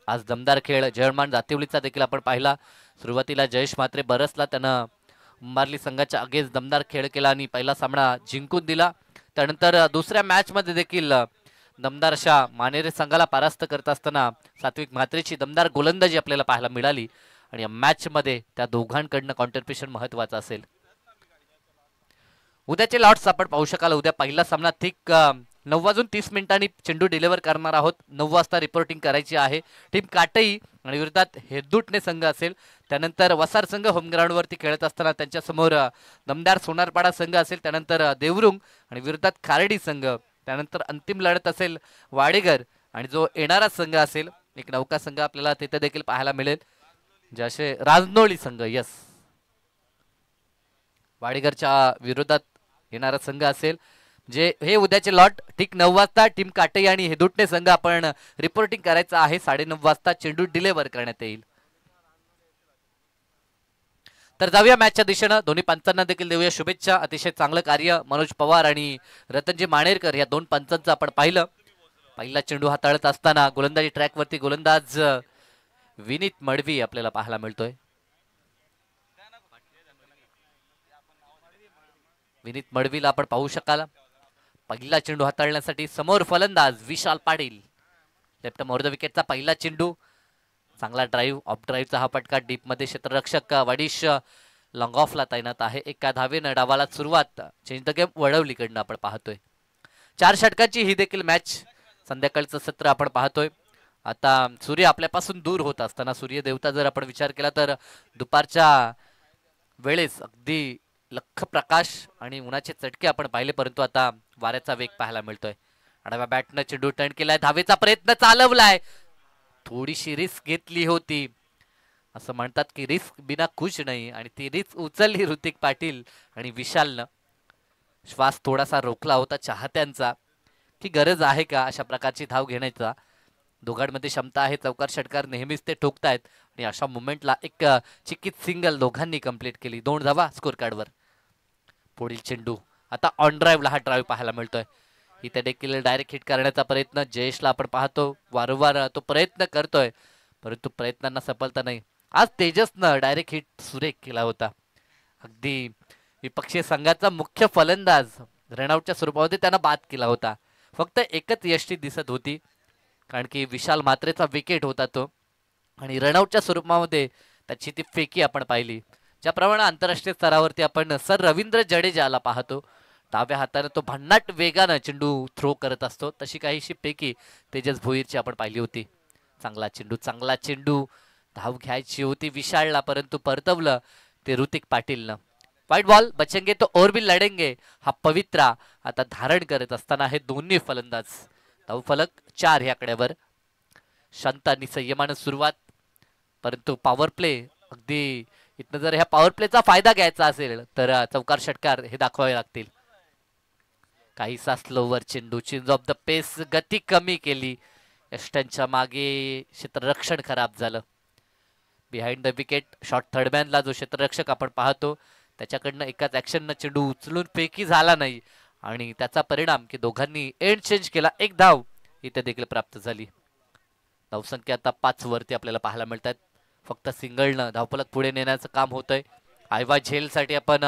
आज दमदार खेळ जयमान जातिवलीचा देखील आपण पाहिला. सुरुवातीला जयेश म्हात्रे बरसला, त्यानं उंबारली संघाच्या अगेन्स्ट दमदार खेळ केला आणि पहिला सामना जिंकून दिला. त्यानंतर दुसऱ्या मॅच मध्ये देखील दमदार अशा मानेरे संघाला परास्त करत असताना सात्विक म्हात्रेची दमदार गोलंदाजी आपल्याला पाहायला मिळाली आणि या मॅच मध्ये त्या दोघांकडनं कॉन्ट्रिब्युशन महत्वाचं असेल. उद्याचे लॉट्स आपण पाहू शकाल. उद्या पहिला सामना ठीक 9:30 चेंडू डिलिव्हर करणार आहोत. 9 वाजता रिपोर्टिंग करायची आहे. टीम काटई आणि विरोधात हेदुटणे संघ असेल. त्यानंतर वसार संघ होम ग्राउंडवरती खेळत असताना त्यांच्यासमोर दमदार सोनारपाडा संघ असेल. त्यानंतर देवरुंग आणि विरोधात खारडी संघ. त्यानंतर अंतिम लढत असेल वाडेगर आणि जो येणारा संघ असेल एक नौका संघ आपल्याला तिथे देखील पाहायला मिळेल, जसे राजनोळी संघ. यस, वाडेगरच्या विरोधात येणारा संघ असेल. जे हे उद्याचे लॉट ठीक 9 वाजता टीम काटई आणि हेदुटणे संघ आपण रिपोर्टिंग करायचं आहे. 9:30 वाजता चेंडू डिलिव्हर करण्यात येईल. तर जाऊया मॅचच्या दिशेनं. दोन्ही पंचांना देखील देऊया शुभेच्छा. अतिशय चांगलं कार्य मनोज पवार आणि रतनजी माणेरकर या दोन पंचांचं आपण पाहिलं. पहिला चेंडू हाताळत असताना गोलंदाजी ट्रॅकवरती गोलंदाज विनीत मडवी आपल्याला पाहायला मिळतोय. विनीत मडवीला आपण पाहू शकाल. पहिला चेंडू हाताळण्यासाठी समोर फलंदाज Vishal Patil. Left more the विकेटचा पहिला चेंडू. चांगला ड्राईव्ह, ऑफ ड्राईव्हचा हा फटका डीपमध्ये क्षेत्ररक्षक वाडिश लॉंग ऑफला तैनात आहे. एका धावेनं डावाला सुरुवात, चेंज द गेम वडवलीकडनं आपण पाहतोय. 4 षटकांची ही देखील मॅच. संध्याकाळचं सत्र आपण पाहतोय. आता सूर्य आपल्यापासून दूर होत असताना सूर्य देवता जर आपण विचार केला तर दुपारच्या वेळेस अगदी लख प्रकाश आणि उन्हाचे चटके आपण पाहिले, परंतु आता वाऱ्याचा वेग पाहायला मिळतोय. आडव्या बॅटनं चेंडू टर्न केलाय, धावेचा प्रयत्न चालवलाय, थोडीशी रिस्क घेतली होती. असं म्हणतात की रिस्क बिना कुछ नाही, आणि ती रिस्क उचलली ऋतिक पाटील आणि विशालनं. श्वास थोडासा रोखला होता चाहत्यांचा की गरज आहे का अशा प्रकारची धाव घेण्याचा. दोघांमध्ये क्षमता आहे. चौकार षटकार नेहमीच ते ठोकतायत आणि अशा मुवमेंटला एक चिकित सिंगल दोघांनी कंप्लीट केली. 2 धावा स्कोर कार्डवर. पुढील चेंडू आता ऑन ड्राईव्हला हा ड्राईव्ह पाहायला मिळतोय. इथे देखील डायरेक्ट हिट करण्याचा प्रयत्न जयेशला आपण पाहतो. वारंवार तो प्रयत्न करतोय, परंतु प्रयत्नांना सफलता नाही. आज तेजसनं डायरेक्ट हिट सुरेख केला होता. अगदी विपक्षी संघाचा मुख्य फलंदाज रनआउटच्या स्वरूपामध्ये त्यांना बाद केला होता. फक्त एकच यष्टी दिसत होती, कारण की विशाल म्हात्रेचा विकेट होता तो, आणि रनआउटच्या स्वरूपामध्ये त्याची ती फेकी आपण पाहिली. ज्याप्रमाणे आंतरराष्ट्रीय स्तरावरती आपण सर रवींद्र जडेजाला पाहतो, डाव्या हाताने तो भन्नाट वेगानं चेंडू थ्रो करत असतो, तशी काहीशी फेकी तेजस भोईरची आपण पाहिली होती. चांगला चेंडू, चांगला चेंडू, धाव घ्यायची होती विशालला, परंतु परतवलं ते ऋतिक पाटीलनं. व्हाईट बॉल, बचेंगे तो और भी लढेंगे हा पवित्रा आता धारण करत असताना हे दोन्ही फलंदाज. धाव फलक 4 ह्या आकड्यावर. शांत आणि संयमानं सुरुवात, परंतु पॉवर प्ले अगदी इथनं जर ह्या पॉवर प्लेचा फायदा घ्यायचा असेल तर चौकार षटकार हे दाखवावे लागतील. काहीसा स्लोवर चेंडू, चेंज ऑफ द पेस, गती कमी केली. यष्टांच्या मागे क्षेत्ररक्षण खराब झालं. बिहाइंड द विकेट शॉर्ट थर्डमॅनला जो क्षेत्ररक्षक आपण पाहतो त्याच्याकडनं एकाच ऍक्शननं चेंडू उचलून फेकी झाला नाही, आणि त्याचा परिणाम की दोघांनी एंड चेंज केला. एक धाव इथे देखील प्राप्त झाली. धावसंख्या आता 5 वरती आपल्याला पाहायला मिळतात. फक्त सिंगलनं धावफलक पुढे नेण्याचं काम होतंय. आयवा झेलसाठी आपण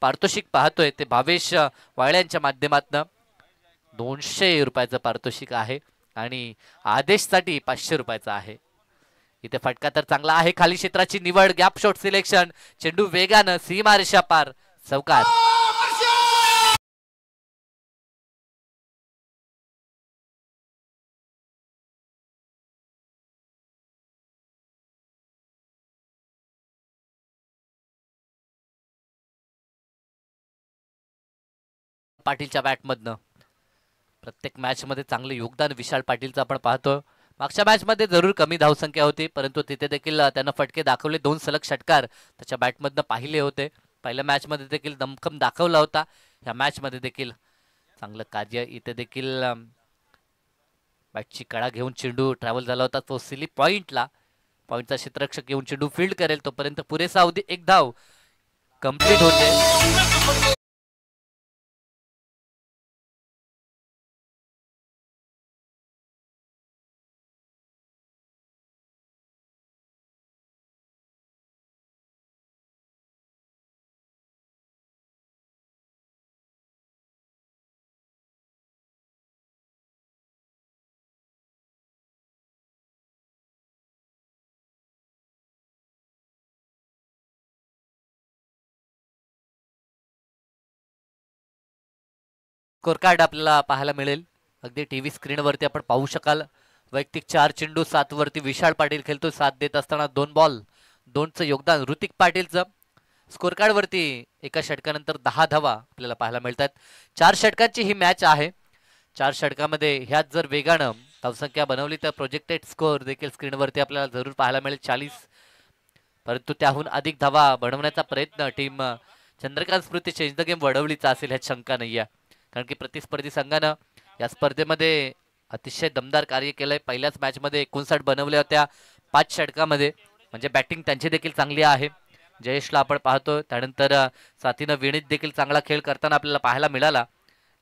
पारितोषिक पाहतोय ते भावेश वाळ्यांच्या माध्यमातून 200 रुपयाचं पारितोषिक आहे, आणि आदेशसाठी 500 रुपयाचं आहे. इथे फटका तर चांगला आहे. खाली क्षेत्राची निवड, गॅप शॉट सिलेक्शन, चेंडू वेगानं सीमारेषा पार, चौकार. पाटीलच्या बॅटमधनं प्रत्येक मॅच मध्ये चांगलं योगदान विशाल पाटीलचं आपण पाहतो. मागच्या मॅच मध्ये जरूर कमी धावसंख्या होती, परंतु तिथे देखील त्यानं फटके दाखवले. 2 सलग षटकार त्याच्या बॅटमधनं पाहिले होते. पहिल्या मॅच मध्ये देखील दमखम दाखवला होता. ह्या मॅच मध्ये देखील चांगलं कार्य. इथे देखील बॅटची कडा घेऊन चेंडू ट्रॅव्हल झाला होता तो सिली पॉइंटला. पॉइंटचा क्षेत्ररक्षक येऊन चेंडू फील्ड करेल, तोपर्यंत पुरेसा अवधी 1 धाव कंप्लीट होते. स्कोर कार्ड आपल्याला पाहायला मिळेल. अगदी टीव्ही स्क्रीनवरती आपण पाहू शकाल. वैयक्तिक 4 चेंडू 7 वरती विशाल पाटील खेळतो. 7 देत असताना 2 बॉल 2चं योगदान ऋतिक पाटीलचं. स्कोर कार्ड वरती एका षटकानंतर 10 धावा आपल्याला पाहायला मिळतात. 4 षटकांची ही मॅच आहे. 4 षटकामध्ये ह्यात जर वेगानं धावसंख्या बनवली तर प्रोजेक्टेड स्कोर देखील स्क्रीनवरती आपल्याला जरूर पाहायला मिळेल 40. परंतु त्याहून अधिक धावा बनवण्याचा प्रयत्न team Chandrakant Smriti change the game वडवलीचा असेल ह्यात शंका नाही आहे. कारण की प्रतिस्पर्धी संघानं या स्पर्धेमध्ये अतिशय दमदार कार्य केलंय. पहिल्याच मॅचमध्ये 59 बनवल्या होत्या 5 षटकामध्ये. म्हणजे बॅटिंग त्यांची देखील चांगली आहे. जयेशला आपण पाहतो. त्यानंतर साथीनं विनीत देखील चांगला खेळ करताना आपल्याला पाहायला मिळाला.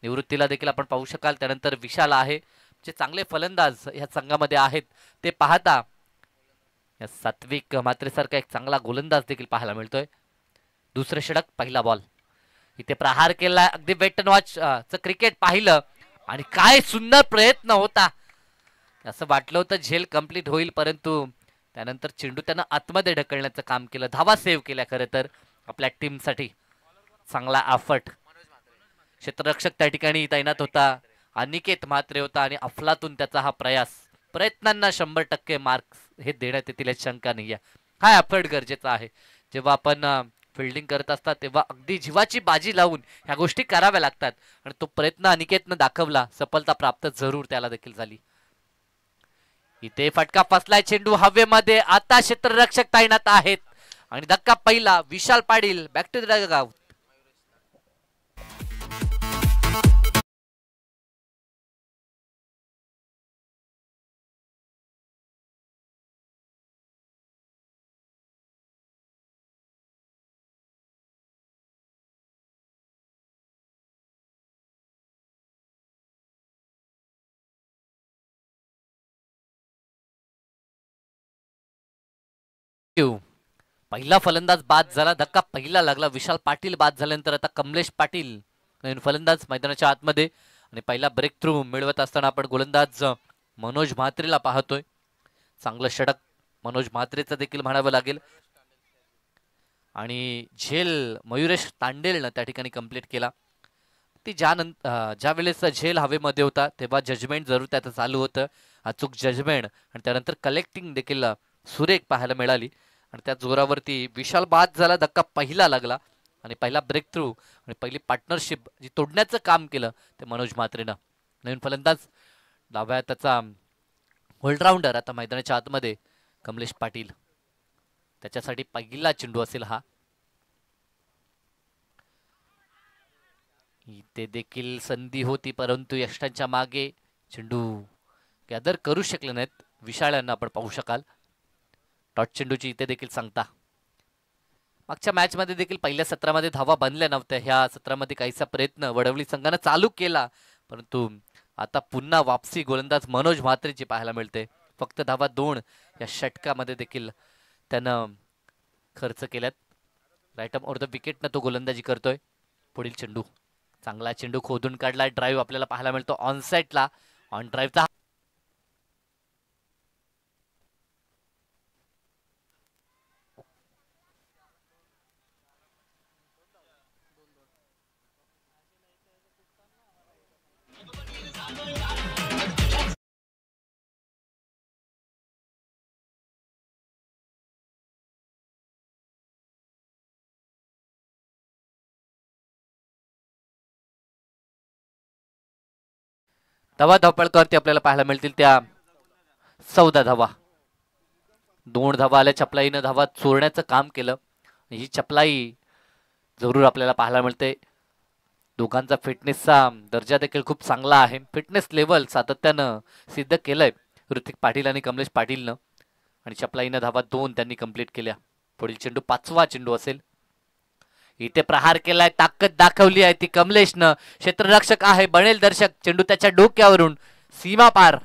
निवृत्तीला देखील आपण पाहू शकाल. त्यानंतर विशाल आहे. जे चांगले फलंदाज या संघामध्ये आहेत ते पाहता या सात्विक मात्रेसारखा एक चांगला गोलंदाज देखील पाहायला मिळतोय. दुसरे षटक पहिला बॉल. इथे प्रहार केला. अगदी वेट अँड वॉच च क्रिकेट पाहिलं आणि काय सुंदर प्रयत्न होता. असं वाटलं होतं झेल कंप्लीट होईल परंतु त्यानंतर चेंडू त्यानं आतमध्ये ढकलण्याचं काम केलं. धावा सेव्ह केल्या. खरं तर आपल्या टीमसाठी चांगला एफर्ट. क्षेत्ररक्षक त्या ठिकाणी तैनात होता. अनिकेत म्हात्रे होता आणि अफलातून त्याचा हा प्रयास. प्रयत्नांना 100% मार्क्स हे देण्यात येतील यात शंका नाही आहे. हा एफर्ट गरजेचा आहे. जेव्हा आपण फिल्डिंग करत असतात तेव्हा अगदी जीवाची बाजी लावून ह्या गोष्टी कराव्या लागतात आणि तो प्रयत्न अनिकेतनं दाखवला. सफलता प्राप्त जरूर त्याला देखील झाली. इथे फटका फसलाय. चेंडू हवेमध्ये. आता क्षेत्ररक्षक तैनात आहेत आणि धक्का पहिला. Vishal Patil back to the गाव. पहिला फलंदाज बाद झाला. धक्का पहिला लागला. विशाल पाटील बाद झाल्यानंतर आता कमलेश पाटील नवीन फलंदाज मैदानाच्या आतमध्ये आणि पहिला ब्रेक थ्रू मिळवत असताना आपण गोलंदाज मनोज म्हात्रेला पाहतोय. चांगलं षटक मनोज म्हात्रेचं देखील म्हणावं लागेल आणि झेल मयुरेश तांडेलनं त्या ठिकाणी कंप्लीट केला. ती ज्या वेळेस झेल हवेमध्ये होता तेव्हा जजमेंट जरूर त्याचं चालू होतं. अचूक जजमेंट आणि त्यानंतर कलेक्टिंग देखील सुरेख पाहायला मिळाली आणि त्या जोरावरती विशाल बाद झाला. धक्का पहिला लागला आणि पहिला ब्रेक थ्रू आणि पहिली पार्टनरशिप जी तोडण्याचं काम केलं ते मनोज म्हात्रेनं. नवीन फलंदाज डाव्या त्याचा ऑलराऊंडर आता मैदानाच्या आतमध्ये कमलेश पाटील. त्याच्यासाठी पहिला चेंडू असेल हा. इथे देखील संधी होती परंतु यष्टांच्या मागे चेंडू गॅदर करू शकले नाहीत विशाल यांना आपण पाहू शकाल. डॉट चेंडूची इथे देखील सांगता. मागच्या मॅच मध्ये देखील पहिल्या सत्रामध्ये धावा बनल्या नव्हत्या. ह्या सत्रामध्ये काहीसा प्रयत्न वडवली संघानं चालू केला परंतु आता पुन्हा वापसी गोलंदाज मनोज म्हात्रेची पाहायला मिळते. फक्त धावा 2 या षटकामध्ये देखील त्यानं खर्च केल्यात. राईट ऑफ द विकेटनं तो गोलंदाजी करतोय. पुढील चेंडू चांगला चेंडू खोदून काढला. ड्राईव्ह आपल्याला पाहायला मिळतो ऑन साईडला. ऑन ड्राईव्हचा धावा धावपळकावरती आपल्याला पाहायला मिळतील त्या 14 धावा. 2 धावा आल्या. चपलाईनं धावा चोरण्याचं काम केलं. ही चपलाई जरूर आपल्याला पाहायला मिळते. दोघांचा फिटनेसचा दर्जा देखील खूप चांगला आहे. फिटनेस लेवल सातत्यानं सिद्ध केलंय ऋतिक पाटील आणि कमलेश पाटीलनं आणि चपलाईनं धावा 2 त्यांनी कंप्लीट केल्या. पुढील चेंडू 5वा चेंडू असेल. इथे प्रहार केलाय. ताकद दाखवली आहे ती कमलेशनं. क्षेत्ररक्षक आहे. बनेल दर्शक. चेंडू त्याच्या डोक्यावरून सीमा पार.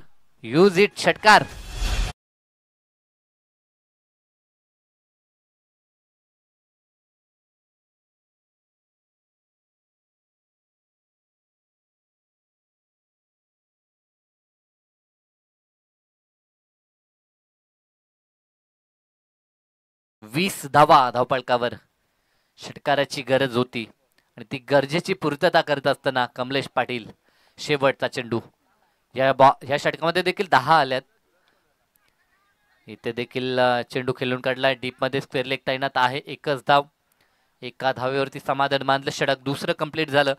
Use it. षटकार. वीस धावा धावपळकावर. षटकाराची गरज होती आणि ती गरजेची पूर्तता करत असताना कमलेश पाटील शेवटचा चेंडू. या षटकामध्ये देखील 10 आल्यात. इथे देखील चेंडू खेळून काढलाय डीप मध्ये, स्क्वेअर लेग तैनात आहे. एकच धाव, एका धावेवरती समाधान मानलं. षटक दुसरं कंप्लीट झालं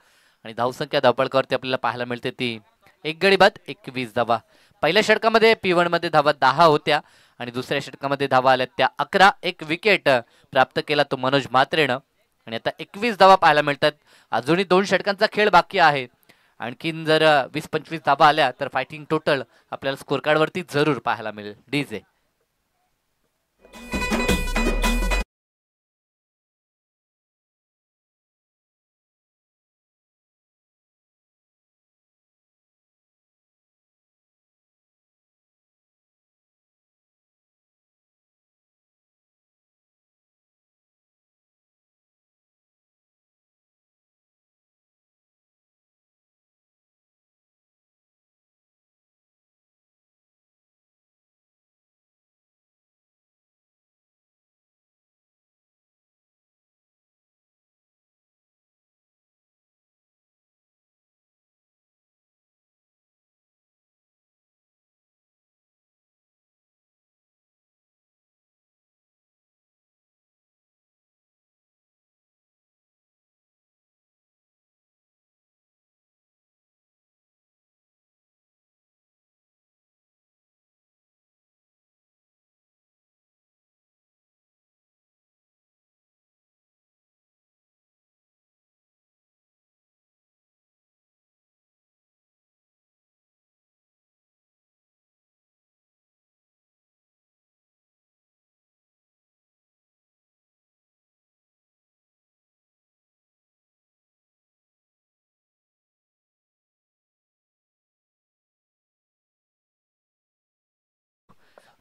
आणि धावसंख्या धावपळकावरती आपल्याला पाहायला मिळते ती एक गडी बाद 21 धावा. पहिल्या षटकामध्ये P1 मध्ये धावा 10 होत्या आणि दुसऱ्या षटकामध्ये धावा आल्या त्या 11. एक विकेट प्राप्त केला तो मनोज म्हात्रेनं आणि आता 21 धावा पाहायला मिळतात. अजूनही 2 षटकांचा खेळ बाकी आहे. आणखीन जर 20-25 धावा आल्या तर फायटिंग टोटल आपल्याला स्कोर कार्ड वरती जरूर पाहायला मिळेल. डीजे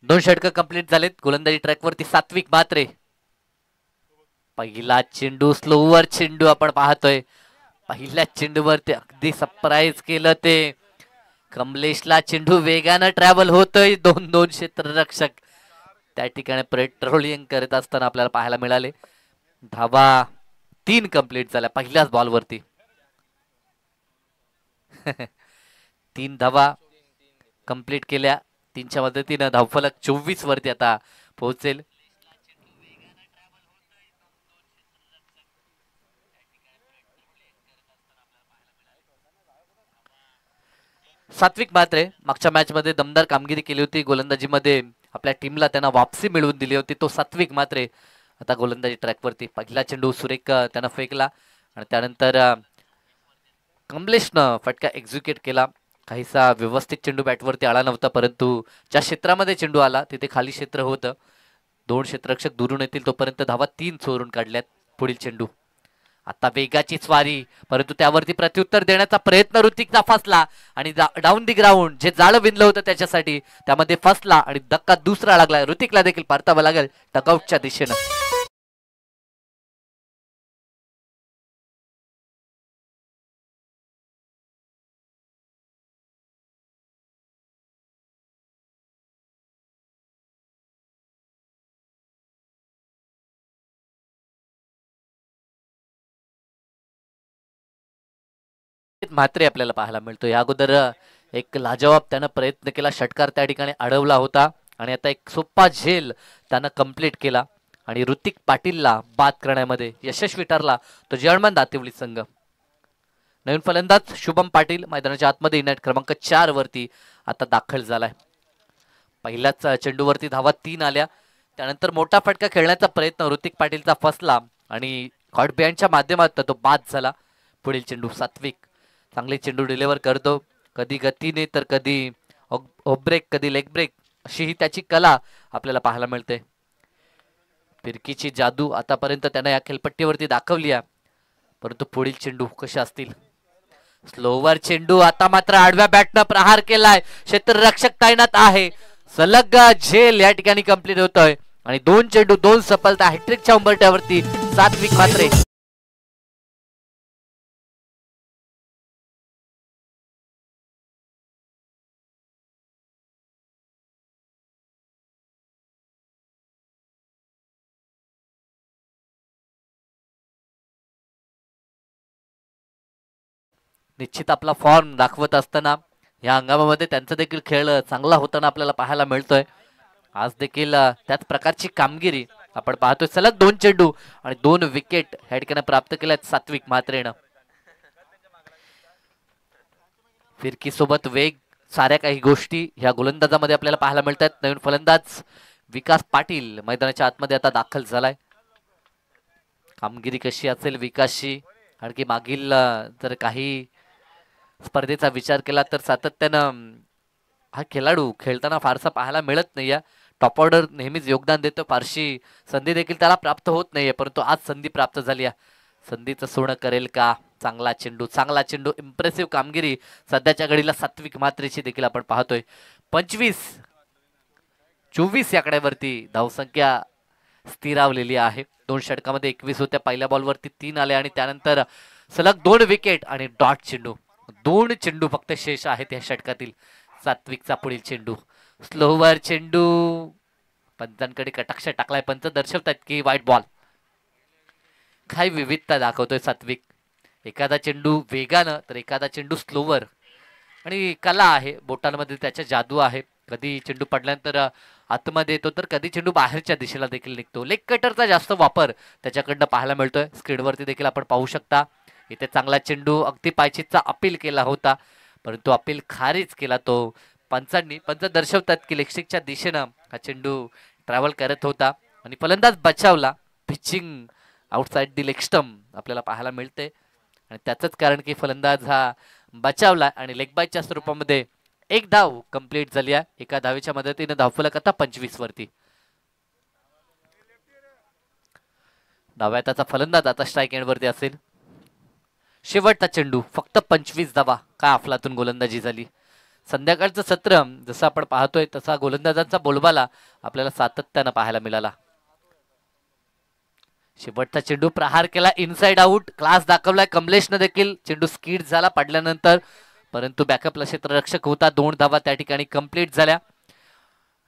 2 षटक कंप्लीट झालेत. गोलंदाजी ट्रॅक वरती सात्विक म्हात्रे. पहिला चेंडू स्लोवर चेंडू आपण पाहतोय. पहिल्या चेंडूवरती अगदी सरप्राईज केलं ते कमलेशला. चेंडू वेगानं ट्रॅव्हल होतोय. 2 क्षेत्ररक्षक त्या ठिकाणी पेट्रोलिंग करत असताना आपल्याला पाहायला मिळाले. धावा 3 कंप्लीट झाल्या पहिल्याच बॉलवरती. 3 धावा कंप्लीट केल्या. 3च्या मदतीनं धावफलक 24 वरती आता पोहोचेल. सात्विक म्हात्रे मागच्या मॅच मध्ये दमदार कामगिरी केली होती. गोलंदाजीमध्ये आपल्या टीमला त्यांना वापसी मिळवून दिली होती. तो सात्विक म्हात्रे आता गोलंदाजी ट्रॅक वरती. पहिला चेंडू सुरेख त्यानं फेकला आणि त्यानंतर कमलेशनं फटका एक्झिक्यूट केला. काहीसा व्यवस्थित चेंडू बॅटवरती आला नव्हता, परंतु ज्या क्षेत्रामध्ये चेंडू आला तिथे खाली क्षेत्र होतं. 2 क्षेत्ररक्षक दुरून येतील तोपर्यंत धावा 3 चोरून काढल्यात. पुढील चेंडू आता वेगाची स्वारी, परंतु त्यावरती प्रत्युत्तर देण्याचा प्रयत्न ऋतिकचा फसला आणि डाऊन दी ग्राउंड जे जाळं विणलं होतं त्याच्यासाठी त्यामध्ये फसला आणि धक्का दुसरा लागला. ऋतिकला देखील परतावं लागेल डगआउटच्या दिशेनं. म्हात्रे आपल्याला पाहायला मिळतो. या अगोदर एक लाजवाब त्यानं प्रयत्न केला, षटकार त्या ठिकाणी अडवला होता आणि आता एक सोप्पा झेल त्यानं कंप्लीट केला आणि ऋतिक पाटीलला बाद करण्यामध्ये यशस्वी ठरला तो जर्मन दातिवली संघ. नवीन फलंदाज शुभम पाटील मैदानाच्या आतमध्ये नेट क्रमांक 4 वरती आता दाखल झालाय. पहिल्याच चेंडूवरती धावा 3 आल्या. त्यानंतर मोठा फटका खेळण्याचा प्रयत्न ऋतिक पाटीलचा फसला आणि कॉट बिहाइंडच्या माध्यमातून तो बाद झाला. पुढील चेंडू सात्विक चांगले चेंडू डिलिव्हर करतो, कधी गतीने तर कधी ऑफ ब्रेक, कधी लेग ब्रेक, अशी ही त्याची कला आपल्याला पाहायला मिळते. फिरकीची जादू आतापर्यंत त्याने या खेळपट्टीवरती दाखवली आहे, परंतु पुढील चेंडू कसे असतील. स्लोवर चेंडू आता मात्र आडव्या बॅटनं प्रहार केलाय. क्षेत्ररक्षक तैनात आहे. सलग झेल या ठिकाणी कंप्लीट होतोय आणि 2 चेंडू 2 सफलता हॅट्रिकच्या उंबरठ्यावरती सात्विक म्हात्रे. निश्चित आपला फॉर्म दाखवत असताना या हंगामामध्ये त्यांचा देखील खेळ चांगला होताना आपल्याला पाहायला मिळतोय. आज देखील त्याच प्रकारची कामगिरी आपण पाहतोय. सलग 2 चेंडू आणि 2 विकेट ह्या ठिकाणी प्राप्त केल्यात सात्विक म्हात्रेनं. फिरकी सोबत वेग, साऱ्या काही गोष्टी ह्या गोलंदाजामध्ये आपल्याला पाहायला मिळतात. नवीन फलंदाज विकास पाटील मैदानाच्या आतमध्ये आता दाखल झालाय. कामगिरी कशी असेल विकासची, आणखी मागील जर काही स्पर्धेचा विचार केला तर सातत्यानं हा खेळाडू खेळताना फारसा पाहायला मिळत नाहीये. टॉप ऑर्डर नेहमीच योगदान देतो, फारशी संधी देखील त्याला प्राप्त होत नाहीये, परंतु आज संधी प्राप्त झाली आहे. संधीचं सोनं करेल का? चांगला चेंडू, इम्प्रेसिव्ह कामगिरी सध्याच्या घडीला सात्विक म्हात्रेची देखील आपण पाहतोय. 25-24 या आकड्यावरती धावसंख्या स्थिरावलेली आहे. 2 षटकामध्ये 21 होत्या. पहिल्या बॉलवरती 3 आले आणि त्यानंतर सलग 2 विकेट आणि डॉट चेंडू. 2 चेंडू फक्त शेष आहेत या षटकातील. सात्विकचा पुढील चेंडू, स्लोवर चेंडू, पंचांकडे कटाक्ष टाकलाय. पंच दर्शवतात की वाईट बॉल. काय विविधता दाखवतोय सात्विक. एखादा चेंडू वेगानं तर एखादा चेंडू स्लोवर. आणि कला आहे बोटांमध्ये, त्याच्या जादू आहे. कधी चेंडू पडल्यानंतर आतमध्ये येतो तर कधी चेंडू बाहेरच्या दिशेला देखील निघतो. लेग कटरचा जास्त वापर त्याच्याकडनं पाहायला मिळतोय. स्क्रीनवरती देखील आपण पाहू शकता. इथे चांगला चेंडू, अगदी पायचीतचा अपील केला होता, परंतु अपील खारिज केला तो पंचांनी. पंच दर्शवतात की लेगस्टिकच्या दिशेनं हा चेंडू ट्रॅव्हल करत होता आणि फलंदाज बचावला. Pitching outside the leg stump आपल्याला पाहायला मिळते आणि त्याचंच कारण की फलंदाज हा बचावला आणि लेग बायच्या स्वरूपामध्ये एक धाव कंप्लीट झाली आहे. एका धावेच्या मदतीने धावफलक आता 25 वरती. डाव्या हाताचा फलंदाज आता स्ट्राईक एंड वरती असेल. शेवटचा चेंडू, फक्त 25 धावा. काय अफलातून गोलंदाजी झाली. संध्याकाळचं सत्र जसं आपण पाहतोय तसा गोलंदाजांचा बोलबाला आपल्याला सातत्यानं पाहायला मिळाला. शेवटचा चेंडू प्रहार केला, इनसाइड आउट, क्लास दाखवलाय कमलेशनं देखील. चेंडू स्किड झाला पडल्यानंतर, परंतु बॅकअपला क्षेत्ररक्षक होता. 2 धावा त्या ठिकाणी कंप्लीट झाल्या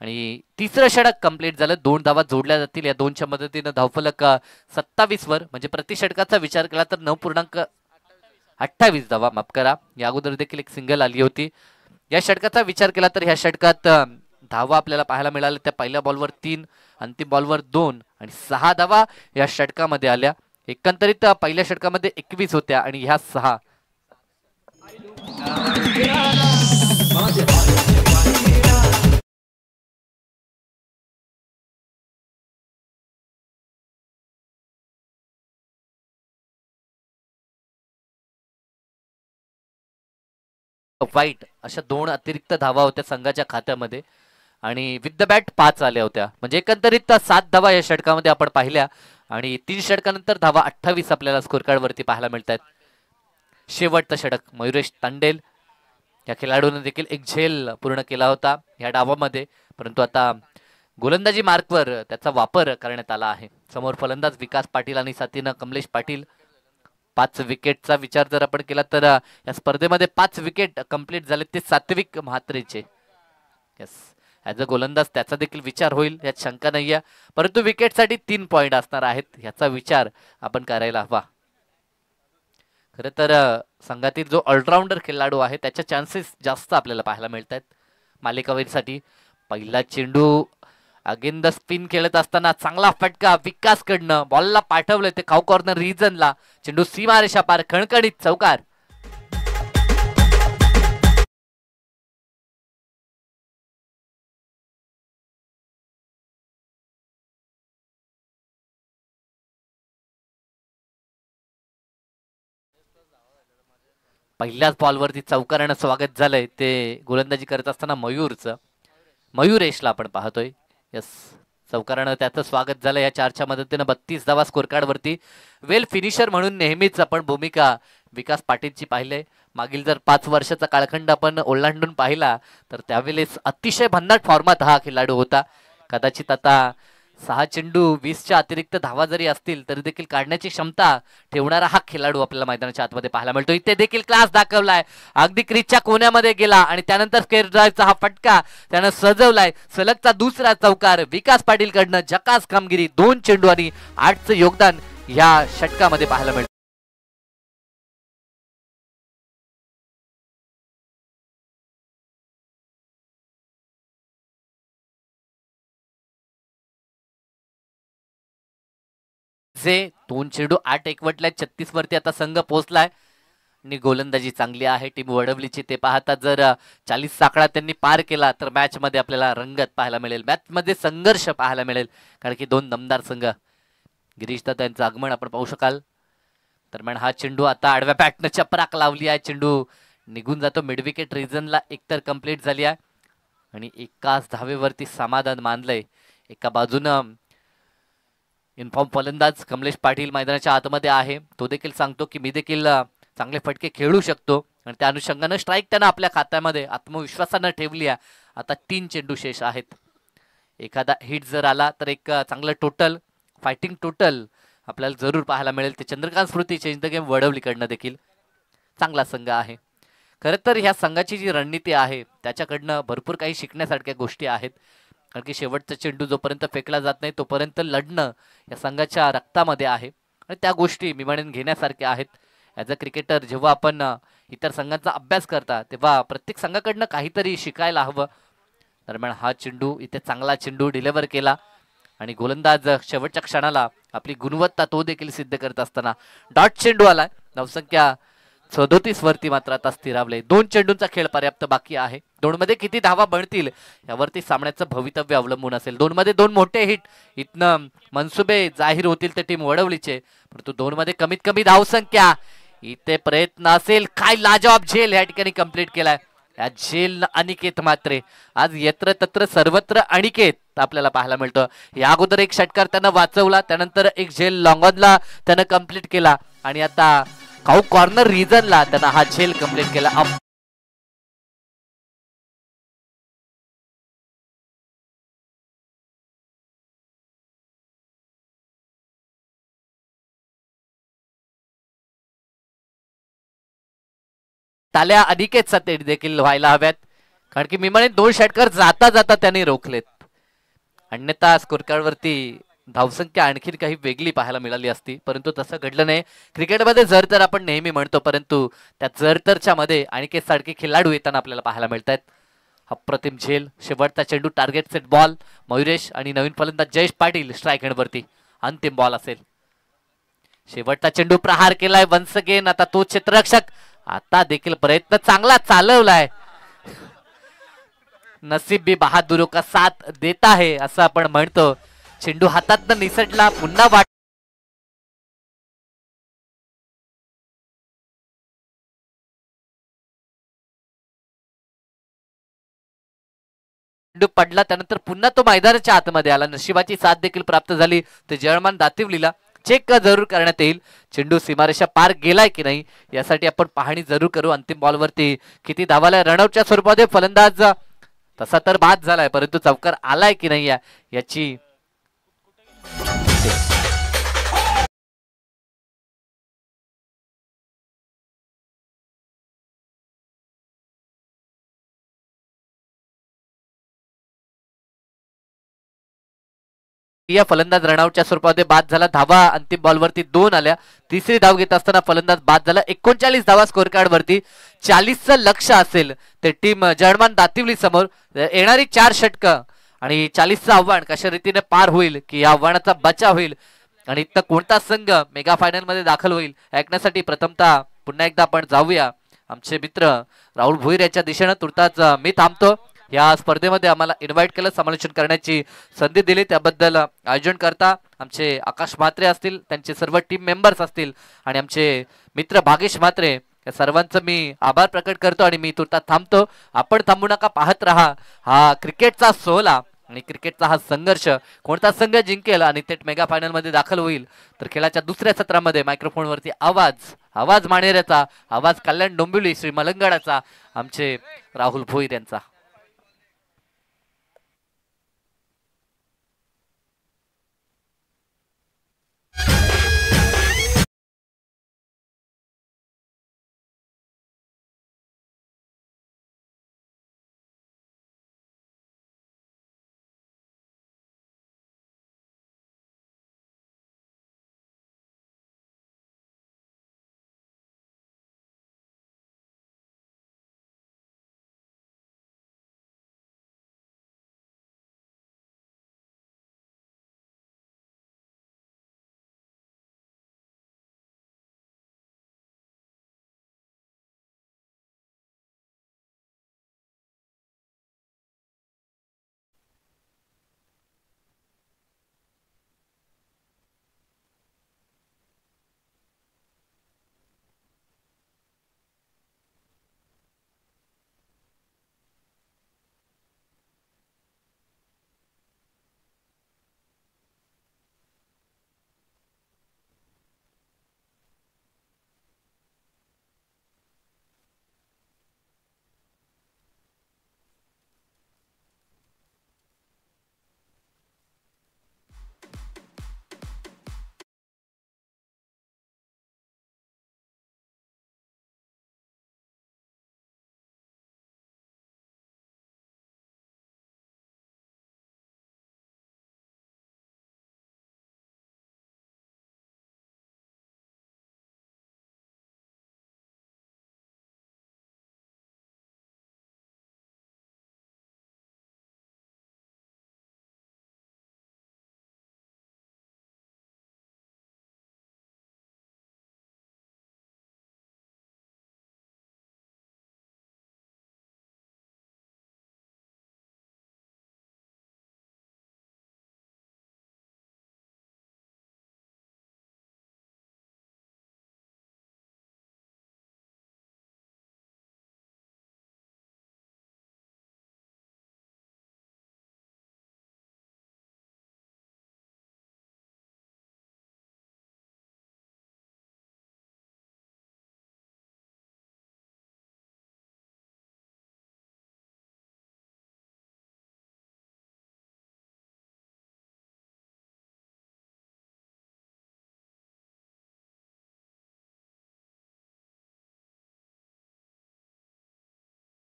आणि तिसरं षटक कंप्लीट झालं. 2 धावा जोडल्या जातील. या 2च्या मदतीनं धावफलक 27 वर, म्हणजे प्रति षटकाचा विचार केला तर 9.28 धावा, माफ करा. या अगोदर देखील एक सिंगल आली होती. या षटकाचा विचार केला तर ह्या षटकात धावा आपल्याला पाहायला मिळाल्या. त्या पहिल्या बॉलवर 3, अंतिम बॉलवर 2 आणि 6 धावा या षटकामध्ये आल्या. एकंदरीत पहिल्या षटकामध्ये 21 होत्या आणि ह्या 6. वाईट अशा 2 अतिरिक्त धावा होत्या संघाच्या खात्यामध्ये आणि विथ द बॅट 5 आल्या होत्या. म्हणजे एकंदरीत 7 धावा या षटकामध्ये आपण पाहिल्या आणि 3 षटकानंतर धावा 28 आपल्याला स्कोर कार्ड वरती पाहायला मिळतात. शेवटचं षटक मयुरेश तांडेल या खेळाडूने देखील एक झेल पूर्ण केला होता या डावामध्ये, परंतु आता गोलंदाजी मार्कवर त्याचा वापर करण्यात आला आहे. समोर फलंदाज विकास पाटील आणि साथीनं कमलेश पाटील. 5 विकेटचा विचार जर आपण केला तर या स्पर्धेमध्ये 5 विकेट कंप्लीट झाले ते सात्विक म्हात्रेचे. यस, ॲज अ गोलंदाज त्याचा देखील विचार होईल यात शंका नाहीये, परंतु विकेटसाठी 3 पॉइंट असणार आहेत याचा विचार आपण करायला हवा. खरं तर संघातील जो ऑलराऊंडर खेळाडू आहे त्याच्या चान्सेस जास्त आपल्याला पाहायला मिळत आहेत मालिकावीरसाठी. पहिला चेंडू अगेन द स्पिन खेळत असताना चांगला फटका विकास कडनं, बॉलला पाठवलं ते खाऊ कॉर्नर रिजनला. चेंडू सीमारेषा पार, खणखणीत चौकार. पहिल्याच बॉलवरती चौकारानं स्वागत झालंय ते गोलंदाजी करत असताना मयुरेशला आपण पाहतोय. यस, चौकारानं त्याचं स्वागत झालं. या 4च्या मदतीनं 32 धावा स्कोर कार्ड वरती. वेल फिनिशर म्हणून नेहमीच आपण भूमिका विकास पाटीलची पाहिली. मागील जर 5 वर्षाचा कालखंड आपण ओलांडून पाहिला तर त्यावेळेस अतिशय भन्नाट फॉर्मात हा खेळाडू होता. कदाचित आता 6 चेंडू 20च्या अतिरिक्त धावा जरी असतील तरी देखील काढण्याची क्षमता ठेवणारा हा खेळाडू आपल्याला मैदानाच्या आतमध्ये पाहायला मिळतो. इथे देखील क्लास दाखवलाय, अगदी क्रीजच्या कोण्यामध्ये गेला आणि त्यानंतर स्क्वेअर ड्राईव्हचा हा फटका त्यानं सजवलाय. सलगचा दुसरा चौकार विकास पाटील कडनं. जकास कामगिरी, 2 चेंडू आणि 8चं योगदान या षटकामध्ये पाहायला मिळतं. जे 2 चेंडू 8 एकवटल्या 36 वरती आता संघ पोहोचलाय आणि गोलंदाजी चांगली आहे टीम वडवलीची. ते पाहता जर 40 आकडा त्यांनी पार केला तर मॅच मध्ये आपल्याला रंगत पाहायला मिळेल, मॅच मध्ये संघर्ष पाहायला मिळेल, कारण की दोन दमदार संघ. गिरीश दादा यांचं आगमन आपण पाहू शकाल. दरम्यान हा चेंडू आता आडव्या बॅटनं चपराक लावली आहे, चेंडू निघून जातो. मिडविकेट रिजनला एकतर कंप्लीट झाली आहे आणि एकाच धावेवरती समाधान मानलंय. एका बाजूनं इन्फॉर्म फलंदाज कमलेश पाटील मैदानाच्या आतमध्ये आहे, तो देखील सांगतो की मी देखील चांगले फटके खेळू शकतो आणि त्या अनुषंगानं स्ट्राईक त्यानं आपल्या खात्यामध्ये आत्मविश्वासानं ठेवली आहे. आता 3 चेंडू शेष आहेत. एखादा हिट जर आला तर एक चांगलं टोटल फायटिंग टोटल आपल्याला जरूर पाहायला मिळेल. ते Chandrakant Smriti change the game वडवलीकडनं देखील चांगला संघ आहे. खरं तर ह्या संघाची जी रणनीती आहे त्याच्याकडनं भरपूर काही शिकण्यासारख्या गोष्टी आहेत, कारण की शेवटचा चेंडू जोपर्यंत फेकला जात नाही तोपर्यंत लढणं या संघाच्या रक्तामध्ये आहे आणि त्या गोष्टी मी म्हणेन घेण्यासारख्या आहेत. ॲज अ क्रिकेटर जेव्हा आपण इतर संघांचा अभ्यास करता तेव्हा प्रत्येक संघाकडनं काहीतरी शिकायला हवं. दरम्यान हा चेंडू इथे चांगला चेंडू डिलिव्हर केला आणि गोलंदाज शेवटच्या क्षणाला आपली गुणवत्ता तो देखील सिद्ध करत असताना डॉट चेंडू आलाय. धावसंख्या 37 वरती मात्र आता स्थिरावले. 2 चेंडूंचा खेळ पर्याप्त बाकी आहे. 2 मध्ये किती धावा बनतील यावरती सामन्याचं भवितव्य अवलंबून असेल. 2 मध्ये 2 मोठे हिट इथनं मनसुबे जाहीर होतील ते टीम वडवलीचे, परंतु 2 मध्ये कमीत कमी धावसंख्या इथे प्रयत्न असेल. काय लाजवाब झेल या ठिकाणी कंप्लीट केलाय. या झेल अनिकेत मात्रे आज यत्र तत्र सर्वत्र अनिकेत आपल्याला पाहायला मिळतं. या अगोदर एक षटकार त्यानं वाचवला, त्यानंतर एक झेल लॉंगॉनला त्यानं कंप्लीट केला आणि आता काऊ कॉर्नर रिजनला त्यानं हा झेल कंप्लीट केला. ताल्या अनिकेत साते देखील व्हायला हव्यात, कारण की मी म्हणेन 2 षटकार जाता जाता त्यांनी रोखलेत. अन्यथा स्कोरकार्डवरती धावसंख्या आणखीन काही वेगळी पाहायला मिळाली असती, परंतु तसं घडलं नाही. क्रिकेटमध्ये जर तर आपण नेहमी म्हणतो, परंतु त्या जरतरच्या मध्ये अनिकेत सारखे खेळाडू येताना आपल्याला पाहायला मिळत आहेत. अप्रतिम झेल. शेवटचा चेंडू टार्गेट सेट बॉल. मयुरेश आणि नवीन फलंदाज जयेश पाटील स्ट्राईक हँडवरती. अंतिम बॉल असेल. शेवटचा चेंडू प्रहार केलाय वन्स अगेन. आता तो क्षेत्ररक्षक आता देखील प्रयत्न चांगला चालवलाय. नसीब भी बहादुरों का साथ देता है असं आपण म्हणतो. चेंडू हातात निसटला. पुन्हा वाट चेंडू पडला, त्यानंतर पुन्हा तो मैदानाच्या आतमध्ये आला. नशिबाची साथ देखील प्राप्त झाली. ते जळमान दातिवलीला चेक जरूर करण्यात येईल. चेंडू सीमारेषा पार गेलाय की नाही यासाठी आपण पाहणी जरूर करू. अंतिम बॉलवरती किती धावाला रनआउटच्या स्वरूपामध्ये फलंदाज तसा तर बाद झालाय, परंतु चौकार आलाय की नाही याची या फलंदाज रनआउटच्या स्वरूपामध्ये बाद झाला. धावा अंतिम बॉलवरती 2 आल्या. तिसरी धाव घेत असताना फलंदाज बाद झाला. 39 धावा स्कोर कार्ड वरती. 40चं लक्ष असेल ते टीम जळमान दातिवली समोर. येणारी 4 षटकं आणि 40चं आव्हान कशा रीतीने पार होईल, की या आव्हानाचा बचाव होईल आणि इथं कोणता संघ मेगा फायनल मध्ये दाखल होईल ऐकण्यासाठी प्रथमतः पुन्हा एकदा आपण जाऊया आमचे मित्र राहुल भोईर याच्या दिशेनं. तुर्तास मी थांबतो. या स्पर्धेमध्ये आम्हाला इन्व्हाइट केलं, समालोचन करण्याची संधी दिली त्याबद्दल आयोजन करता आमचे आकाश म्हात्रे असतील, त्यांचे सर्व टीम मेंबर्स असतील आणि आमचे मित्र भागेश म्हात्रे या सर्वांचं मी आभार प्रकट करतो आणि मी तुर्तात थांबतो. आपण थांबू नका, पाहत रहा हा क्रिकेटचा सोहळा आणि क्रिकेटचा हा संघर्ष. कोणता संघ जिंकेल आणि थेट मेगा फायनल मध्ये दाखल होईल तर खेळाच्या दुसऱ्या सत्रामध्ये मायक्रोफोनवरती आवाज माणेऱ्याचा, आवाज कल्याण डोंबिवली श्री मलंगडाचा, आमचे राहुल भोईर यांचा.